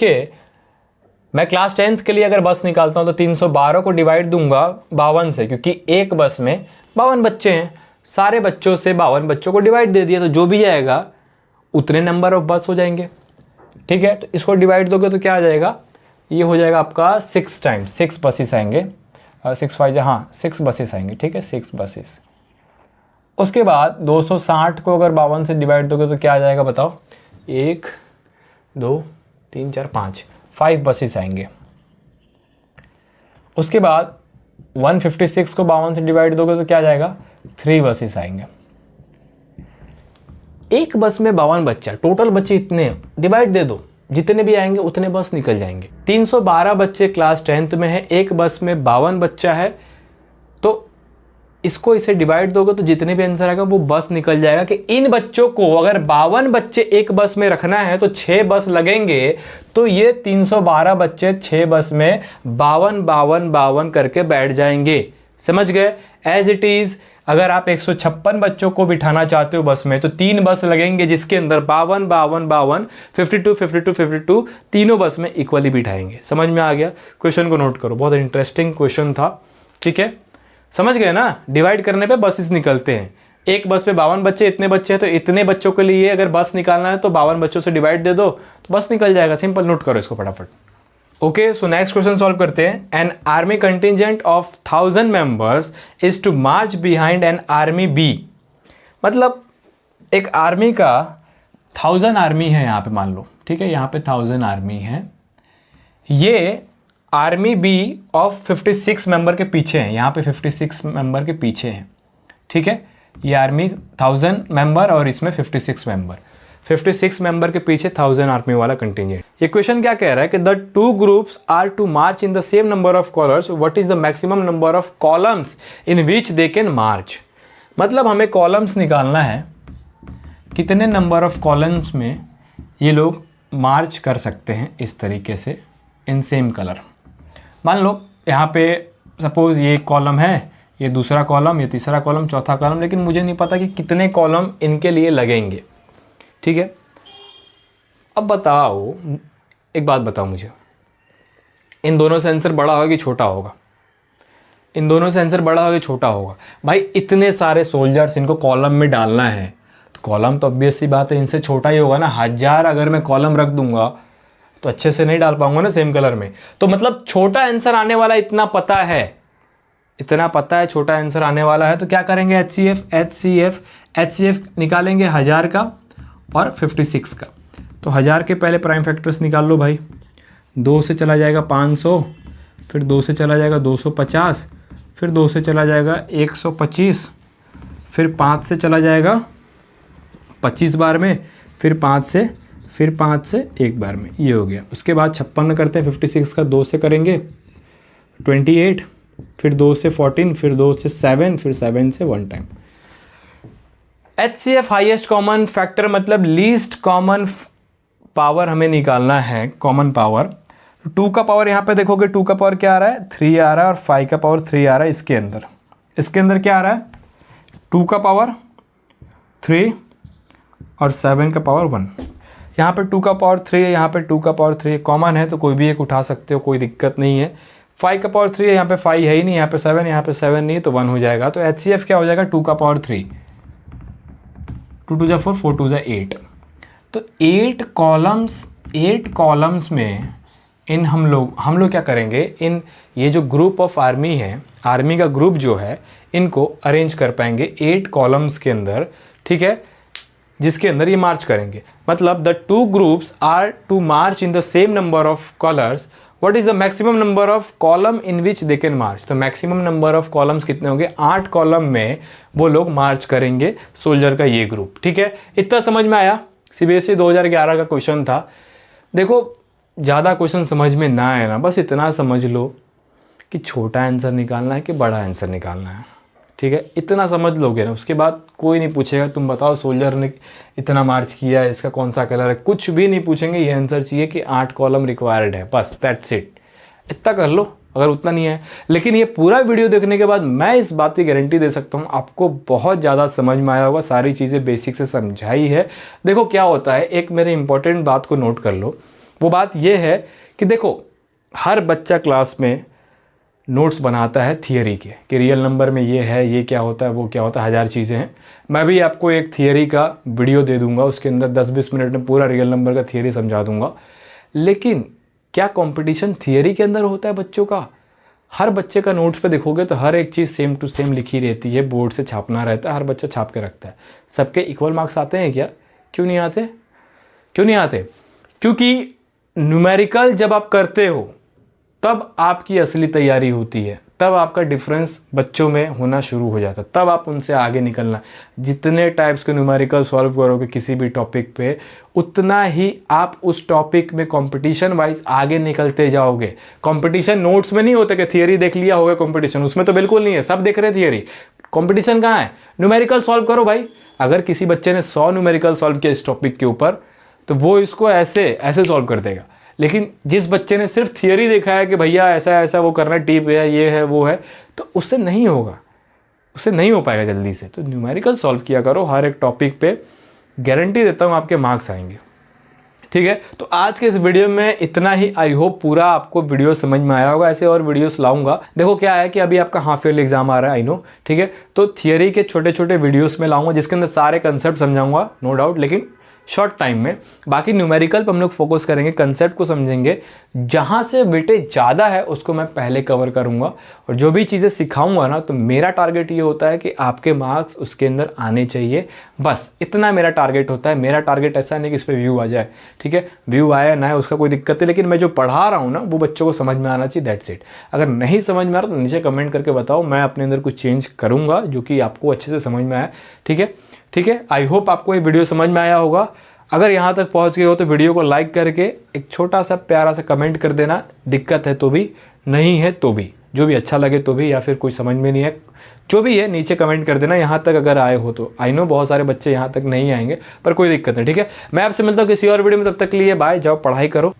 S1: के लिए अगर बस निकालता हूं तो 312 को डिवाइड दूंगा 52 से, क्योंकि एक बस में 52 बच्चे हैं, सारे बच्चों से 52 बच्चों को डिवाइड दे दिया, तो जो भी आएगा उतने नंबर ऑफ बस हो जाएंगे। ठीक है, तो इसको डिवाइड दोगे तो क्या आ जाएगा, ये हो जाएगा आपका 6 टाइम्स 6 बसेस आएंगे, 6 5 हाँ 6 बसेस आएंगे। ठीक है, 6 बसेस। उसके बाद 260 को अगर 52 से डिवाइड दोगे तो क्या आ जाएगा बताओ, 1 2 3 4 5 बसेस आएंगे। उसके बाद 156 को 52 से डिवाइड दोगे तो क्या आ जाएगा, 3 बसेस आएंगे। एक बस में 52 बच्चा, टोटल बच्चे इतने, डिवाइड दे दो, जितने भी आएंगे उतने बस निकल जाएंगे। 312 बच्चे क्लास 10th में है, एक बस में 52 बच्चा है, तो इसको इसे डिवाइड दोगे तो जितने भी आंसर आएगा वो बस निकल जाएगा। कि इन बच्चों को अगर 52 बच्चे एक बस में रखना है तो 6 बस लगेंगे, तो ये 312 बच्चे 6 बस में 52 52 52 करके बैठ जाएंगे। समझ गए? एज इट इज अगर आप 156 बच्चों को बिठाना चाहते हो बस में तो 3 बस लगेंगे, जिसके अंदर 52 52 52 52 52 52 तीनों बस में इक्वली बिठाएंगे। समझ में आ गया? क्वेश्चन को नोट करो, बहुत इंटरेस्टिंग क्वेश्चन था। ठीक है, समझ गए ना? डिवाइड करने पे बसेस निकलते हैं, एक बस पे 52 बच्चे, इतने बच्चे हैं तो इतने बच्चों के लिए अगर बस निकालना है तो 52 बच्चों से डिवाइड दे दो तो बस निकल जाएगा। सिंपल, नोट करो इसको फटाफट। Okay, so next question solve करते हैं। An army contingent of 1000 members is to march behind an army B. मतलब एक आर्मी का 1000 आर्मी है यहाँ पे, मान लो। ठीक है, यहाँ पे 1000 आर्मी है, ये आर्मी बी ऑफ 56 मेंबर के पीछे हैं, यहाँ पे 56 मेंबर के पीछे हैं। ठीक है, ये आर्मी 1000 मेंबर और इसमें 56 मेंबर, 56 मेंबर के पीछे 1000 आर्मी वाला कंटिजेंट। ये क्वेश्चन क्या कह रहा है कि the 2 groups are to march in the same number of collars, what is the maximum number of columns in which they can march. मतलब हमें कॉलम्स निकालना है, कितने नंबर ऑफ कॉलम्स में ये लोग मार्च कर सकते हैं इस तरीके से इन सेम कलर। मान लो यहाँ पे सपोज ये एक कॉलम है, ये दूसरा कॉलम, ये तीसरा कॉलम, चौथा कॉलम, लेकिन मुझे नहीं पता कि कितने कॉलम इनके लिए लगेंगे। ठीक है, अब बताओ, एक बात बताओ मुझे, इन दोनों से आंसर बड़ा होगा कि छोटा होगा? इन दोनों से आंसर बड़ा होगा कि छोटा होगा? भाई इतने सारे सोल्जर्स, इनको कॉलम में डालना है तो कॉलम तो ऑब्वियस सी बात है इनसे छोटा ही होगा ना। 1000 अगर मैं कॉलम रख दूंगा तो अच्छे से नहीं डाल पाऊंगा ना सेम कलर में। तो मतलब छोटा आंसर आने वाला, इतना पता है, इतना पता है छोटा आंसर आने वाला है। तो क्या करेंगे, HCF निकालेंगे 1000 का और 56 का। तो 1000 के पहले प्राइम फैक्टर्स निकाल लो भाई। 2 से चला जाएगा 500, फिर 2 से चला जाएगा 250, फिर 2 से चला जाएगा 125, फिर 5 से चला जाएगा 25 बार में, फिर 5 से एक बार में, ये हो गया। उसके बाद 56 करते हैं, 56 का 2 से करेंगे 28, फिर 2 से 14, फिर 2 से 7, फिर 7 से 1 time. HCF highest common factor मतलब लीस्ट कॉमन पावर हमें निकालना है, कॉमन पावर। 2 का पावर यहाँ पे देखोगे, 2 का पावर क्या आ रहा है, 3 आ रहा है, और 5 का पावर 3 आ रहा है। इसके अंदर क्या आ रहा है, 2 का पावर 3 और 7 का पावर 1। यहाँ पे 2 का पावर 3 है, यहाँ पे 2 का पावर 3 कॉमन है तो कोई भी एक उठा सकते हो, कोई दिक्कत नहीं है। 5 का पावर 3 है, यहाँ पे 5 है ही नहीं, यहाँ पे 7, यहाँ पे 7 नहीं है तो 1 हो जाएगा। तो HCF क्या हो जाएगा, 2 का पावर 3, 2 2 4, 4 2 8। तो 8 कॉलम्स में इन हम लोग क्या करेंगे, इन ये जो ग्रुप ऑफ आर्मी है, आर्मी का ग्रुप जो है, इनको अरेंज कर पाएंगे 8 कॉलम्स के अंदर, ठीक है, जिसके अंदर ये मार्च करेंगे। मतलब the 2 groups are to march in the same number of colours, what is the maximum number of column in which they can march. तो मैक्सिमम नंबर ऑफ कॉलम्स कितने होंगे, 8 कॉलम में वो लोग मार्च करेंगे, सोल्जर का ये ग्रुप, ठीक है। इतना समझ में आया। CBSE 2011 का क्वेश्चन था। देखो ज़्यादा क्वेश्चन समझ में ना आए ना, बस इतना समझ लो कि छोटा आंसर निकालना है कि बड़ा आंसर निकालना है, ठीक है। इतना समझ लोगे ना, उसके बाद कोई नहीं पूछेगा तुम बताओ सोल्जर ने इतना मार्च किया है, इसका कौन सा कलर है, कुछ भी नहीं पूछेंगे। ये आंसर चाहिए कि 8 कॉलम रिक्वायर्ड है, बस दैट्स इट। इतना कर लो अगर उतना नहीं है। लेकिन ये पूरा वीडियो देखने के बाद मैं इस बात की गारंटी दे सकता हूँ आपको बहुत ज़्यादा समझ में आया होगा, सारी चीज़ें बेसिक से समझाई है। देखो क्या होता है, एक मेरे इंपॉर्टेंट बात को नोट कर लो। वो बात ये है कि देखो हर बच्चा क्लास में नोट्स बनाता है थियरी के, कि रियल नंबर में ये है, ये क्या होता है, वो क्या होता है, 1000 चीज़ें हैं। मैं भी आपको एक थियरी का वीडियो दे दूंगा, उसके अंदर 10-20 मिनट में पूरा रियल नंबर का थियरी समझा दूंगा। लेकिन क्या कंपटीशन थियरी के अंदर होता है बच्चों का? हर बच्चे का नोट्स पे देखोगे तो हर एक चीज़ सेम टू सेम लिखी रहती है, बोर्ड से छापना रहता है, हर बच्चा छाप के रखता है। सबके इक्वल मार्क्स आते हैं क्या? क्यों नहीं आते? क्यों नहीं आते? क्योंकि न्यूमेरिकल जब आप करते हो तब आपकी असली तैयारी होती है, तब आपका डिफरेंस बच्चों में होना शुरू हो जाता है, तब आप उनसे आगे निकलना। जितने टाइप्स के न्यूमेरिकल सॉल्व करोगे किसी भी टॉपिक पे, उतना ही आप उस टॉपिक में कंपटीशन वाइज आगे निकलते जाओगे। कंपटीशन नोट्स में नहीं होता कि थियरी देख लिया होगा कंपटीशन, उसमें तो बिल्कुल नहीं है, सब देख रहे हैं थियरी। कंपटीशन कहाँ है? न्यूमेरिकल सॉल्व करो भाई। अगर किसी बच्चे ने 100 न्यूमेरिकल सॉल्व किया इस टॉपिक के ऊपर, तो वो इसको ऐसे ऐसे सॉल्व कर देगा। लेकिन जिस बच्चे ने सिर्फ थियरी देखा है कि भैया ऐसा ऐसा वो करना, टिप है, ये है, वो है, तो उससे नहीं होगा, उससे नहीं हो पाएगा जल्दी से। तो न्यूमेरिकल सॉल्व किया करो हर एक टॉपिक पे, गारंटी देता हूँ आपके मार्क्स आएंगे, ठीक है। तो आज के इस वीडियो में इतना ही। आई होप पूरा आपको वीडियो समझ में आया होगा। ऐसे और वीडियोस लाऊंगा। देखो क्या है कि अभी आपका हाफ ईयरली एग्जाम आ रहा है, आई नो, ठीक है। तो थियरी के छोटे छोटे वीडियोस में लाऊंगा, जिसके अंदर सारे कंसेप्ट समझाऊंगा, नो डाउट, लेकिन शॉर्ट टाइम में। बाकी न्यूमेरिकल पर हम लोग फोकस करेंगे, कंसेप्ट को समझेंगे, जहाँ से वेटेज ज़्यादा है उसको मैं पहले कवर करूँगा। और जो भी चीज़ें सिखाऊंगा ना, तो मेरा टारगेट ये होता है कि आपके मार्क्स उसके अंदर आने चाहिए, बस इतना मेरा टारगेट होता है। मेरा टारगेट ऐसा नहीं कि इस पर व्यू आ जाए, ठीक है। व्यू आया ना है उसका कोई दिक्कत है, लेकिन मैं जो पढ़ा रहा हूँ ना वो बच्चों को समझ में आना चाहिए, दैट्स इट। अगर नहीं समझ में आ रहा तो नीचे कमेंट करके बताओ, मैं अपने अंदर कुछ चेंज करूँगा जो कि आपको अच्छे से समझ में आया, ठीक है, ठीक है। आई होप आपको ये वीडियो समझ में आया होगा। अगर यहाँ तक पहुँच गए हो तो वीडियो को लाइक करके एक छोटा सा प्यारा सा कमेंट कर देना, दिक्कत है तो भी, नहीं है तो भी, जो भी अच्छा लगे तो भी, या फिर कोई समझ में नहीं है, जो भी है नीचे कमेंट कर देना यहाँ तक अगर आए हो तो। आई नो बहुत सारे बच्चे यहाँ तक नहीं आएंगे, पर कोई दिक्कत नहीं, ठीक है। मैं आपसे मिलता हूँ किसी और वीडियो में, तब तक के लिए बाय, जाओ पढ़ाई करो।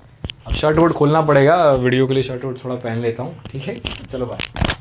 S1: अब शर्ट वोट खोलना पड़ेगा वीडियो के लिए, शर्ट वोट थोड़ा पहन लेता हूँ, ठीक है, चलो बाय।